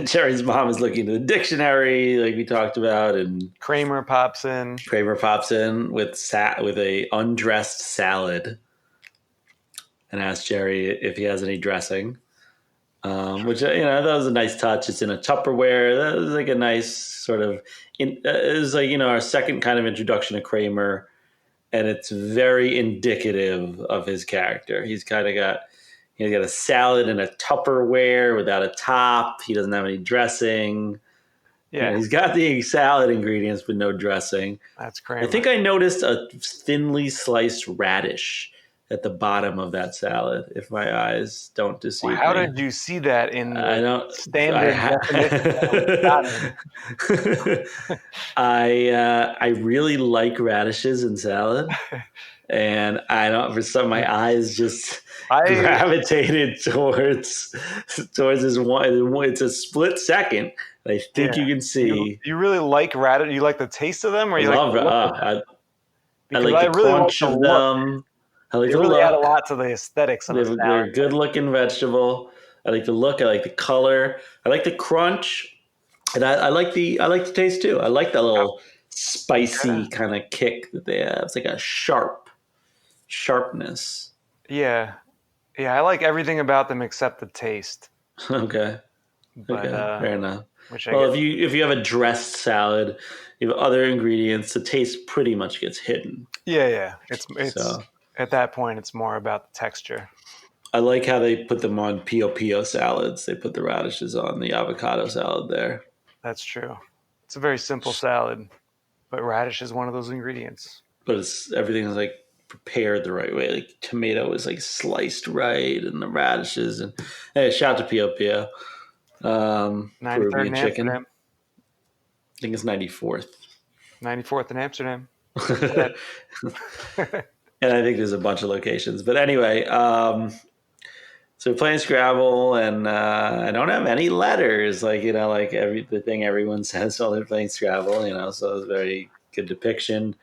Jerry's mom is looking at the dictionary, like we talked about, and Kramer pops in with a undressed salad, and asks Jerry if he has any dressing. Which that was a nice touch. It's in a Tupperware. That was like a nice sort of. It was like our second kind of introduction to Kramer, and it's very indicative of his character. He's kind of got a salad in a Tupperware without a top. He doesn't have any dressing. Yeah, he's got the salad ingredients but no dressing. That's Kramer. I think I noticed a thinly sliced radish at the bottom of that salad, if my eyes don't deceive me. How did you see that in the standard definition? I really like radishes in salad, and I don't. For some, my eyes just gravitated towards this one. It's a split second. I think you can see. You really like radish? You like the taste of them, or you like? I like the crunch of them. They really add a lot to the aesthetics of They're a good looking vegetable. I like the look. I like the color. I like the crunch, and I like the taste too. I like that little spicy kind of kick that they have. It's like a sharpness. Yeah. Yeah, I like everything about them except the taste. Okay. But, Okay. Fair enough. Which I Well, guess, if you have a dressed salad, you have other ingredients, the taste pretty much gets hidden. yeah. It's So at that point it's more about the texture. I like how they put them on pio salads. They put the radishes on the avocado salad there. That's true. It's a very simple salad, but radish is one of those ingredients. But everything is like prepared the right way. Like tomato is like sliced right, and the radishes. And hey, shout out to Pio. 93rd Peruvian in chicken. Amsterdam. I think it's 94th. 94th in Amsterdam. And I think there's a bunch of locations. But anyway, so we're playing Scrabble, and I don't have any letters. Like, like the thing everyone says while they're playing Scrabble, so it's a very good depiction.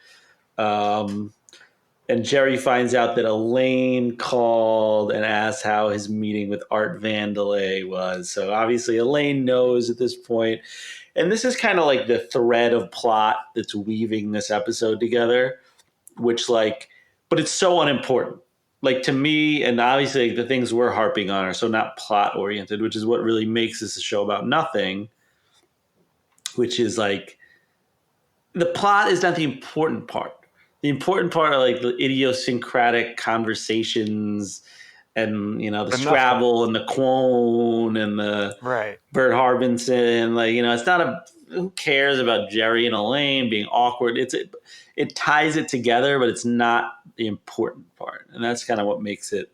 And Jerry finds out that Elaine called and asked how his meeting with Art Vandelay was. So obviously Elaine knows at this point. And this is kind of like the thread of plot that's weaving this episode together, but it's so unimportant. Like to me, and obviously the things we're harping on are so not plot oriented, which is what really makes this a show about nothing, which is like the plot is not the important part. The important part are like the idiosyncratic conversations and, the Scrabble and the Quone and the Bert Harbinson. Like, it's not who cares about Jerry and Elaine being awkward? It ties it together, but it's not the important part. And that's kind of what makes it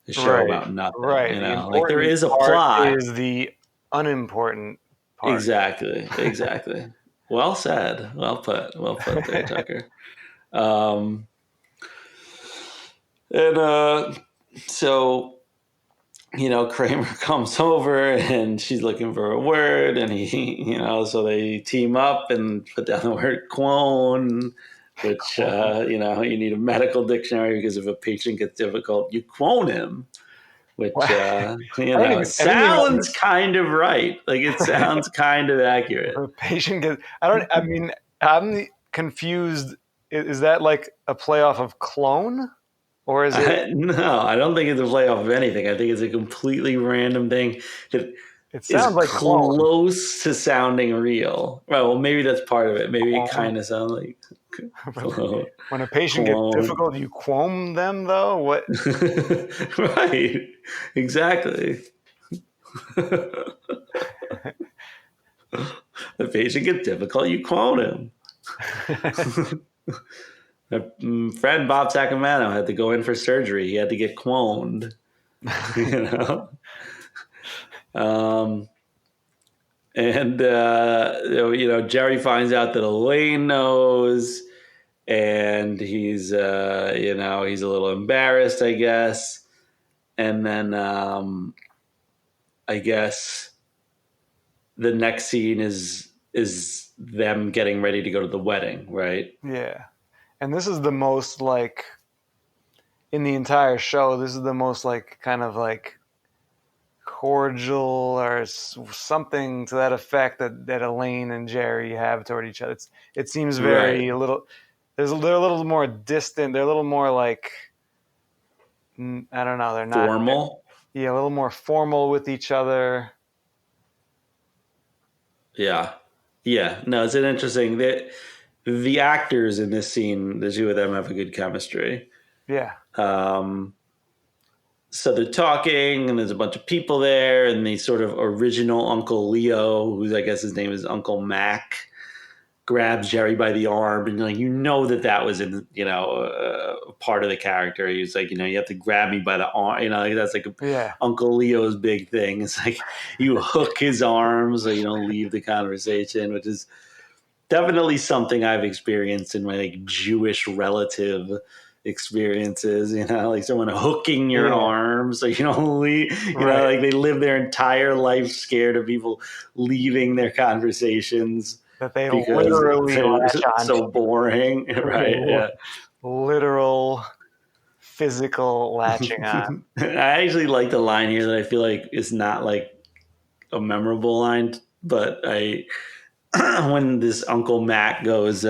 a show about nothing. Right. Like there is a plot. Is the unimportant part. Exactly. Well said. Well put there, Tucker. So, Kramer comes over and she's looking for a word, and he, so they team up and put down the word quone, which, you need a medical dictionary because if a patient gets difficult, you quone him, which, sounds kind of right. Like it sounds kind of accurate. A patient gets, I'm confused. Is that like a playoff of clone? Or is it? No, I don't think it's a playoff of anything. I think it's a completely random thing that it sounds like close to sounding real. Well, maybe that's part of it. Maybe it kind of sounds like clone. When a patient gets difficult, you quome them, though? What? Right. Exactly. The patient gets difficult, you quone him. My friend Bob Sacamano had to go in for surgery. He had to get quoned. Jerry finds out that Elaine knows, and he's he's a little embarrassed, I guess. And then I guess the next scene is them getting ready to go to the wedding, right? Yeah. And this is the most like in the entire show, this is the most like kind of like cordial or something to that effect that Elaine and Jerry have toward each other. It seems very a little. They're a little more distant. They're a little more like I don't know. They're not formal. Yeah, a little more formal with each other. Yeah. No, it's an interesting. The actors in this scene, the two of them have a good chemistry. Yeah. So they're talking, and there's a bunch of people there, and the sort of original Uncle Leo, who's I guess his name is Uncle Mac, grabs Jerry by the arm, and that was in part of the character. He was like, you have to grab me by the arm. That's like Uncle Leo's big thing. It's like you hook his arm so you don't leave the conversation, which is definitely something I've experienced in my like Jewish relative experiences, like someone hooking your arm so you don't leave, like they live their entire life scared of people leaving their conversations that they literally so boring. Right. Yeah. Literal physical latching on. I actually like the line here that I feel like is not like a memorable line, but I when this Uncle Mac goes,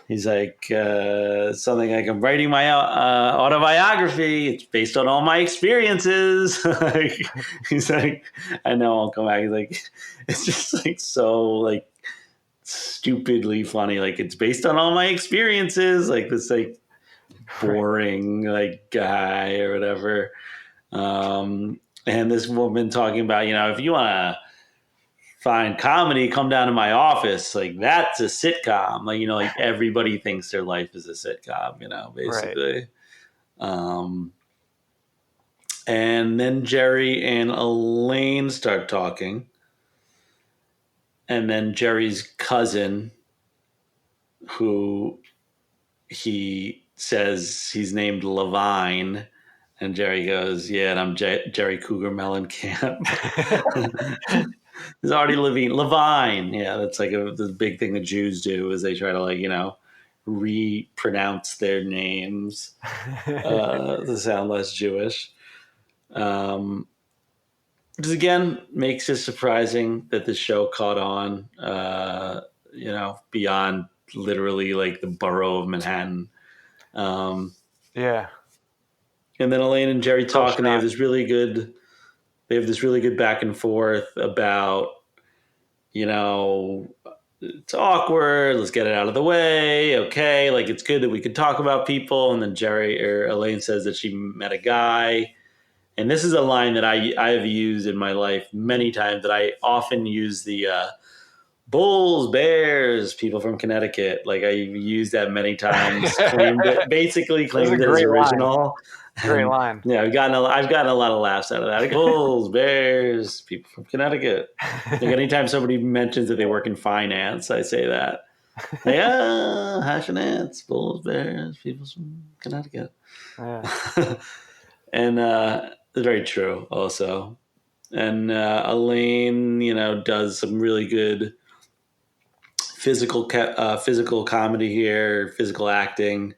he's like something like, "I'm writing my autobiography. It's based on all my experiences." Like, he's like, I know Uncle Mac. He's like, it's just like so like stupidly funny. Like, it's based on all my experiences. Like this like boring like guy or whatever. And this woman talking about, if you want to find comedy, come down to my office. Like, that's a sitcom. Like, like everybody thinks their life is a sitcom, basically. Right. And then Jerry and Elaine start talking. And then Jerry's cousin, who he says he's named Levine, and Jerry goes, "Yeah, and I'm Jerry Cougar Mellencamp." There's already Levine. Yeah, that's like the big thing the Jews do is they try to repronounce their names to sound less Jewish. Which again makes it surprising that the show caught on, beyond literally like the borough of Manhattan. Yeah. And then Elaine and Jerry talk, and they have this really good back and forth about, it's awkward. Let's get it out of the way. Okay. Like, it's good that we could talk about people. And then Elaine says that she met a guy. And this is a line that I have used in my life many times, that I often use the Bulls, Bears, people from Connecticut. Like, I've used that many times, claimed it as original. Line. Great line. Yeah, I've gotten a lot of laughs out of that. Like, Bulls, Bears, people from Connecticut. Like, anytime somebody mentions that they work in finance, I say that. Like, hash and ants, Bulls, Bears, people from Connecticut. Yeah. And it's very true also. And Elaine, does some really good physical comedy here, physical acting.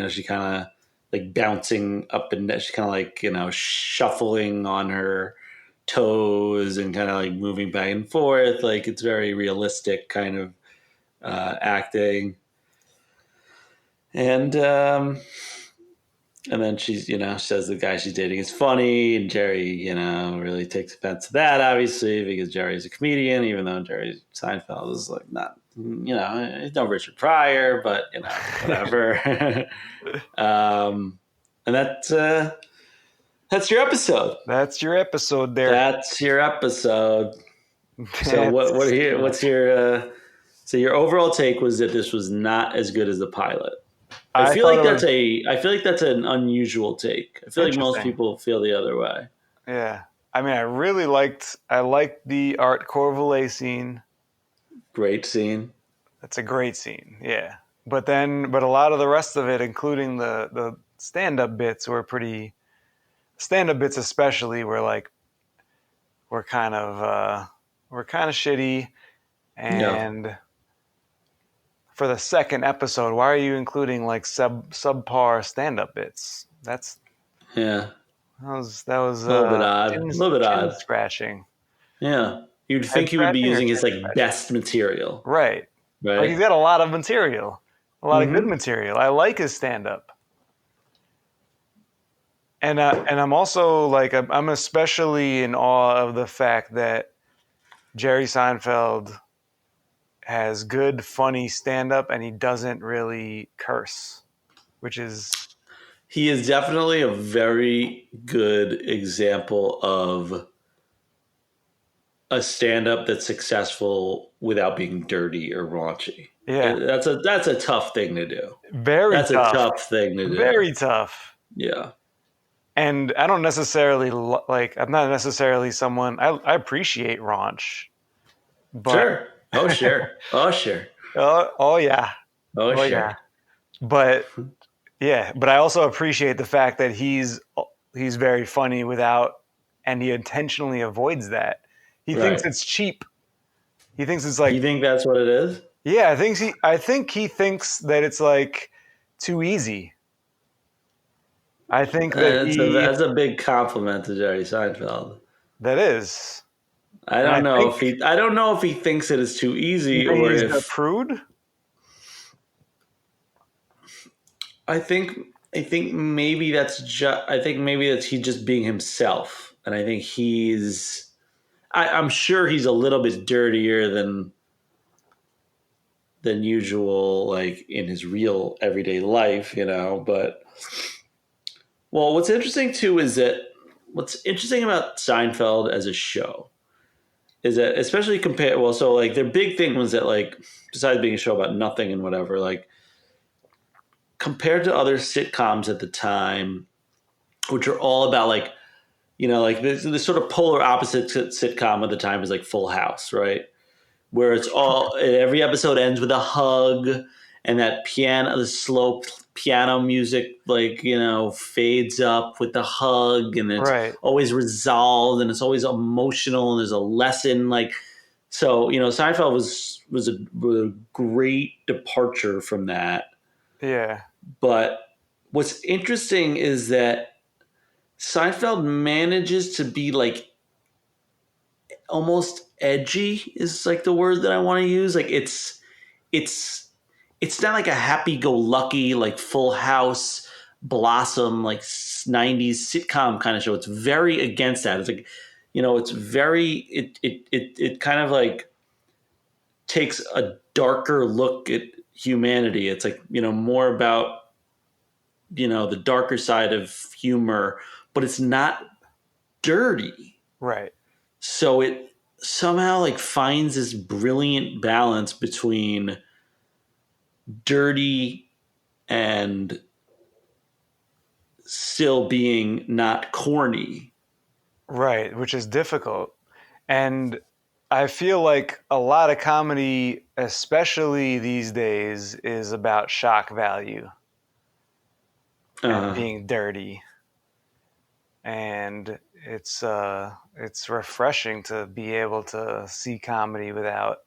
She kind of like bouncing up and down. She's kind of like, shuffling on her toes and kind of like moving back and forth. Like, it's very realistic kind of acting. And then she's, says the guy she's dating is funny, and Jerry, really takes offense to that, obviously, because Jerry's a comedian, even though Jerry Seinfeld is like not, he's no Richard Pryor, but whatever. And that's your episode. That's your episode there. That's your episode. So what's your so your overall take was that this was not as good as the pilot? I feel like that's an unusual take. I feel like most people feel the other way. Yeah. I mean, I liked the Art Corvelet scene. Great scene. That's a great scene. Yeah. But a lot of the rest of it, including the stand-up bits, were pretty. Stand-up bits especially were kind of shitty, and. Yeah. For the second episode, why are you including like subpar stand-up bits? That was a little bit odd. A little bit odd. Scratching. Yeah, you'd think he would be using his best material. Right. Like, he's got a lot of material, a lot of good material. I like his stand-up, and I'm also I'm especially in awe of the fact that Jerry Seinfeld has good, funny stand-up, and he doesn't really curse, which is... He is definitely a very good example of a stand-up that's successful without being dirty or raunchy. Yeah. That's a tough thing to do. That's a tough thing to do. Very tough. Yeah. And I don't necessarily... I'm not necessarily someone... I appreciate raunch. But, sure. Oh, sure. Oh, sure. Oh, yeah. Oh, sure. Yeah. But I also appreciate the fact that he's very funny and he intentionally avoids that. He thinks it's cheap. He thinks it's like... You think that's what it is? Yeah, I think he thinks that it's like too easy. I think that That's a big compliment to Jerry Seinfeld. that is. I And don't know if he thinks it is too easy You think or he's if a prude? I think maybe that's he's just being himself, and I think I'm sure he's a little bit dirtier than usual, like in his real everyday life, But what's interesting too is that what's interesting about Seinfeld as a show is that, especially compared, so like their big thing was that, like, besides being a show about nothing and whatever, like compared to other sitcoms at the time, which are all about like, like this sort of polar opposite sitcom of the time is like Full House, right? Where it's all every episode ends with a hug, and that the slow piano music, like, fades up with the hug, and it's Right. always resolved, and it's always emotional, and there's a lesson, like. So, Seinfeld was a great departure from that. Yeah. But what's interesting is that Seinfeld manages to be like almost edgy is like the word that I want to use. Like it's not like a happy-go-lucky, like Full House, Blossom, like 90s sitcom kind of show. It's very against that. It's like, it's very it kind of like takes a darker look at humanity. It's like, more about the darker side of humor, but it's not dirty. Right. So it somehow like finds this brilliant balance between dirty and still being not corny. Right, which is difficult. And I feel like a lot of comedy, especially these days, is about shock value and being dirty. And it's refreshing to be able to see comedy without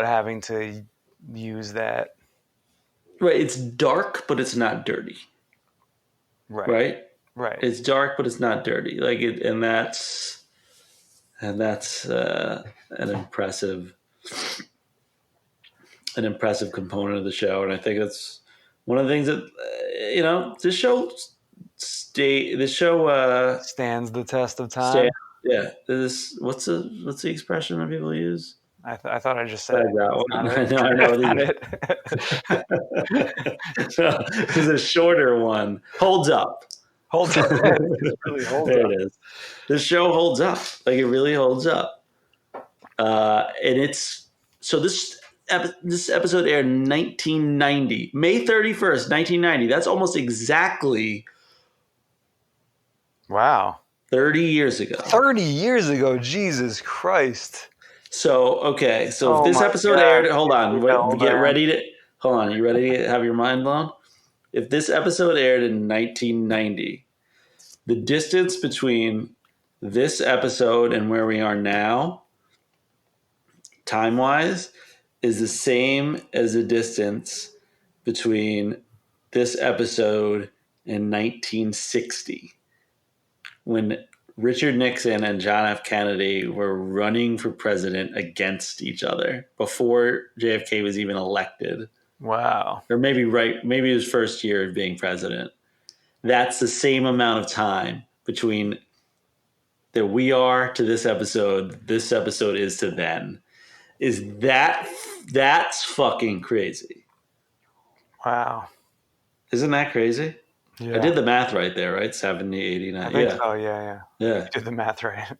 having to use that. Right. It's dark, but it's not dirty. Right. It's dark, but it's not dirty. Like it, and that's an impressive component of the show. And I think that's one of the things that this show stands the test of time. What's the expression that people use? I thought I just said that one. I know. There's a shorter one. Holds up. Holds up. It really holds there up. It is. This show holds up. Like it really holds up. And it's so this episode aired in 1990, May 31st, 1990. That's almost exactly. Wow. 30 years ago. 30 years ago. Jesus Christ. So, okay. So if this episode aired, hold on. Get ready to, hold on. You ready to have your mind blown? If this episode aired in 1990, the distance between this episode and where we are now, time-wise, is the same as the distance between this episode and 1960, when Richard Nixon and John F. Kennedy were running for president against each other before JFK was even elected. Wow. Or maybe his first year of being president. That's the same amount of time between that we are to this episode is to then. That's fucking crazy. Wow. Isn't that crazy? Yeah. I did the math right there, right? 70, 89. I think so, yeah. Yeah. You did the math right.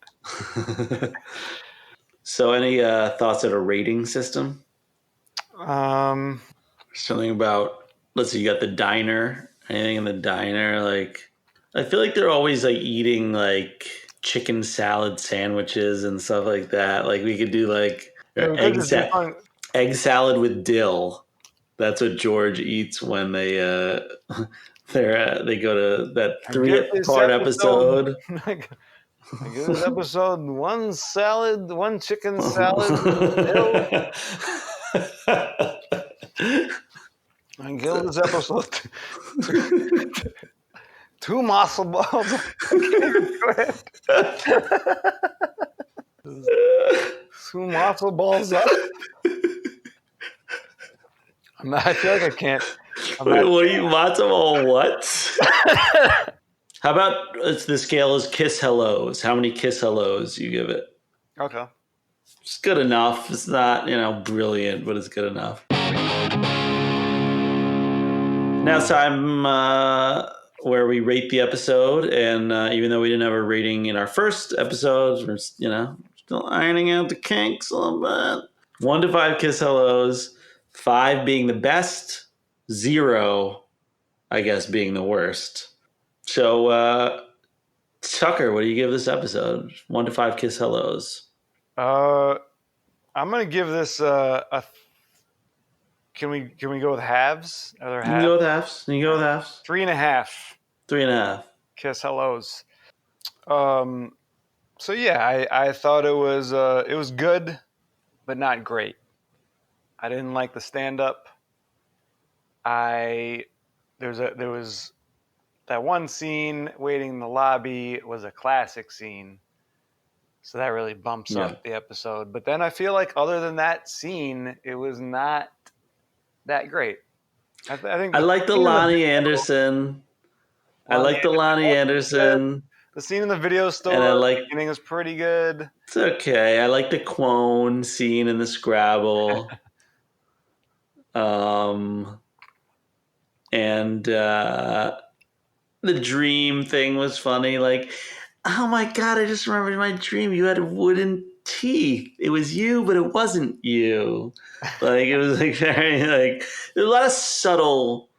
So any thoughts on a rating system? Something about, let's see, you got the diner. Anything in the diner? Like, I feel like they're always like eating like chicken salad sandwiches and stuff like that. Like we could do like egg salad with dill. That's what George eats when they they go to that 3-part episode. I give this episode one chicken salad with dill. I give this episode two muscle balls. I can't do it. Two muscle balls up. I feel like I can't. Wait, what are you, matzo ball what? How about the scale is kiss hellos? How many kiss hellos you give it? Okay. It's good enough. It's not, brilliant, but it's good enough. Now it's time where we rate the episode, and even though we didn't have a rating in our first episodes, we're still ironing out the kinks a little bit. 1 to 5 kiss hellos, 5 being the best, 0, I guess, being the worst. So, Tucker, what do you give this episode? 1 to 5 kiss hellos. I'm gonna give this a. Can we go with halves? Are there You can halves? go with halves. 3.5. 3.5. Kiss hellos. So yeah, I thought it was good, but not great. I didn't like the stand up. There was that one scene waiting in the lobby was a classic scene. So that really bumps up the episode. But then I feel like other than that scene, it was not that great. I think I like the Lonnie Anderson. The scene in the video store And I at like- the beginning is pretty good. It's okay. I like the Quone scene in the Scrabble. And the dream thing was funny. Like, oh my God, I just remembered my dream. You had wooden teeth. It was you, but it wasn't you. Like, it was like very like there's a lot of subtle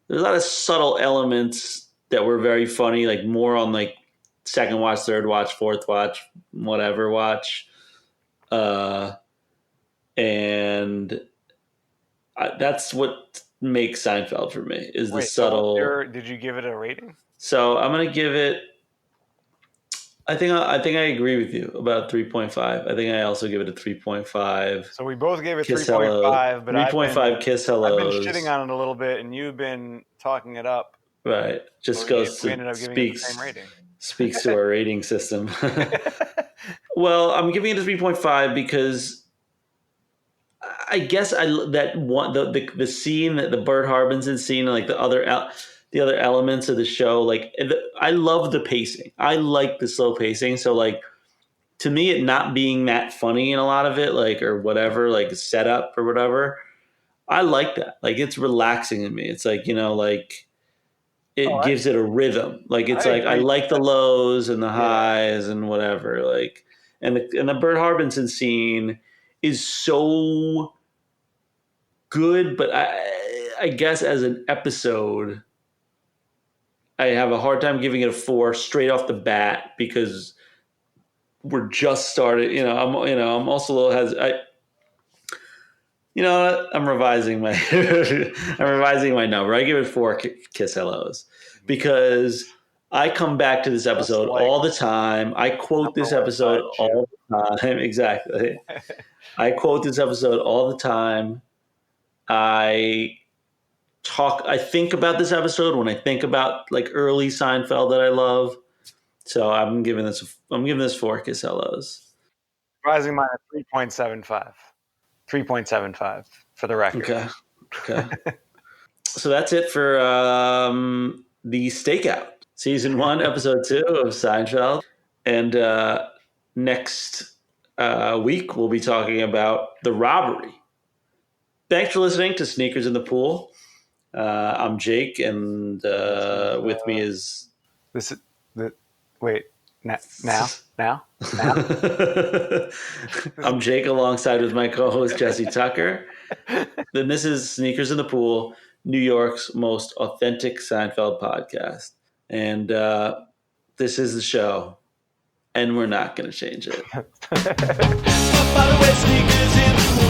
elements that were very funny, like more on like second watch, third watch, fourth watch, whatever watch. And that's what makes Seinfeld for me is the subtle. Did you give it a rating? So I'm gonna give it. I think I agree with you about 3.5. I think I also give it a 3.5. So we both gave it Kiss 3.5, but 3.5 kiss hellos. I've been shitting on it a little bit, and you've been talking it up. Right, just So goes we to ended up giving it the speaks same rating. speaks to our rating system. Well, I'm giving it a 3.5 because I guess the scene, the Bert Harbinson scene, and like the other elements of the show, like I love the pacing. I like the slow pacing. So like to me, it not being that funny in a lot of it, like or whatever, like setup or whatever, I like that. Like it's relaxing to me. It's like like it gives it a rhythm. Like it's I like the lows and the highs and whatever. Like and the Bert Harbinson scene is so good, but I guess as an episode, I have a hard time giving it a 4 straight off the bat because we're just started. I'm also a little hesitant. I'm revising my number. I give it 4 kiss hellos because I come back to this episode all the time. I quote this episode all the time. Exactly. I quote this episode all the time. I think about this episode when I think about like early Seinfeld that I love. So I'm giving this 4 kiss hellos. Rising mine at 3.75. 3.75 for the record. Okay. So that's it for the Stakeout, season 1, episode 2 of Seinfeld. And next week we'll be talking about the robbery. Thanks for listening to Sneakers in the Pool. I'm Jake, and with me is now. I'm Jake, alongside with my co-host Jesse Tucker. Then this is Sneakers in the Pool, New York's most authentic Seinfeld podcast, and this is the show, and we're not going to change it. By the way, sneakers in the pool.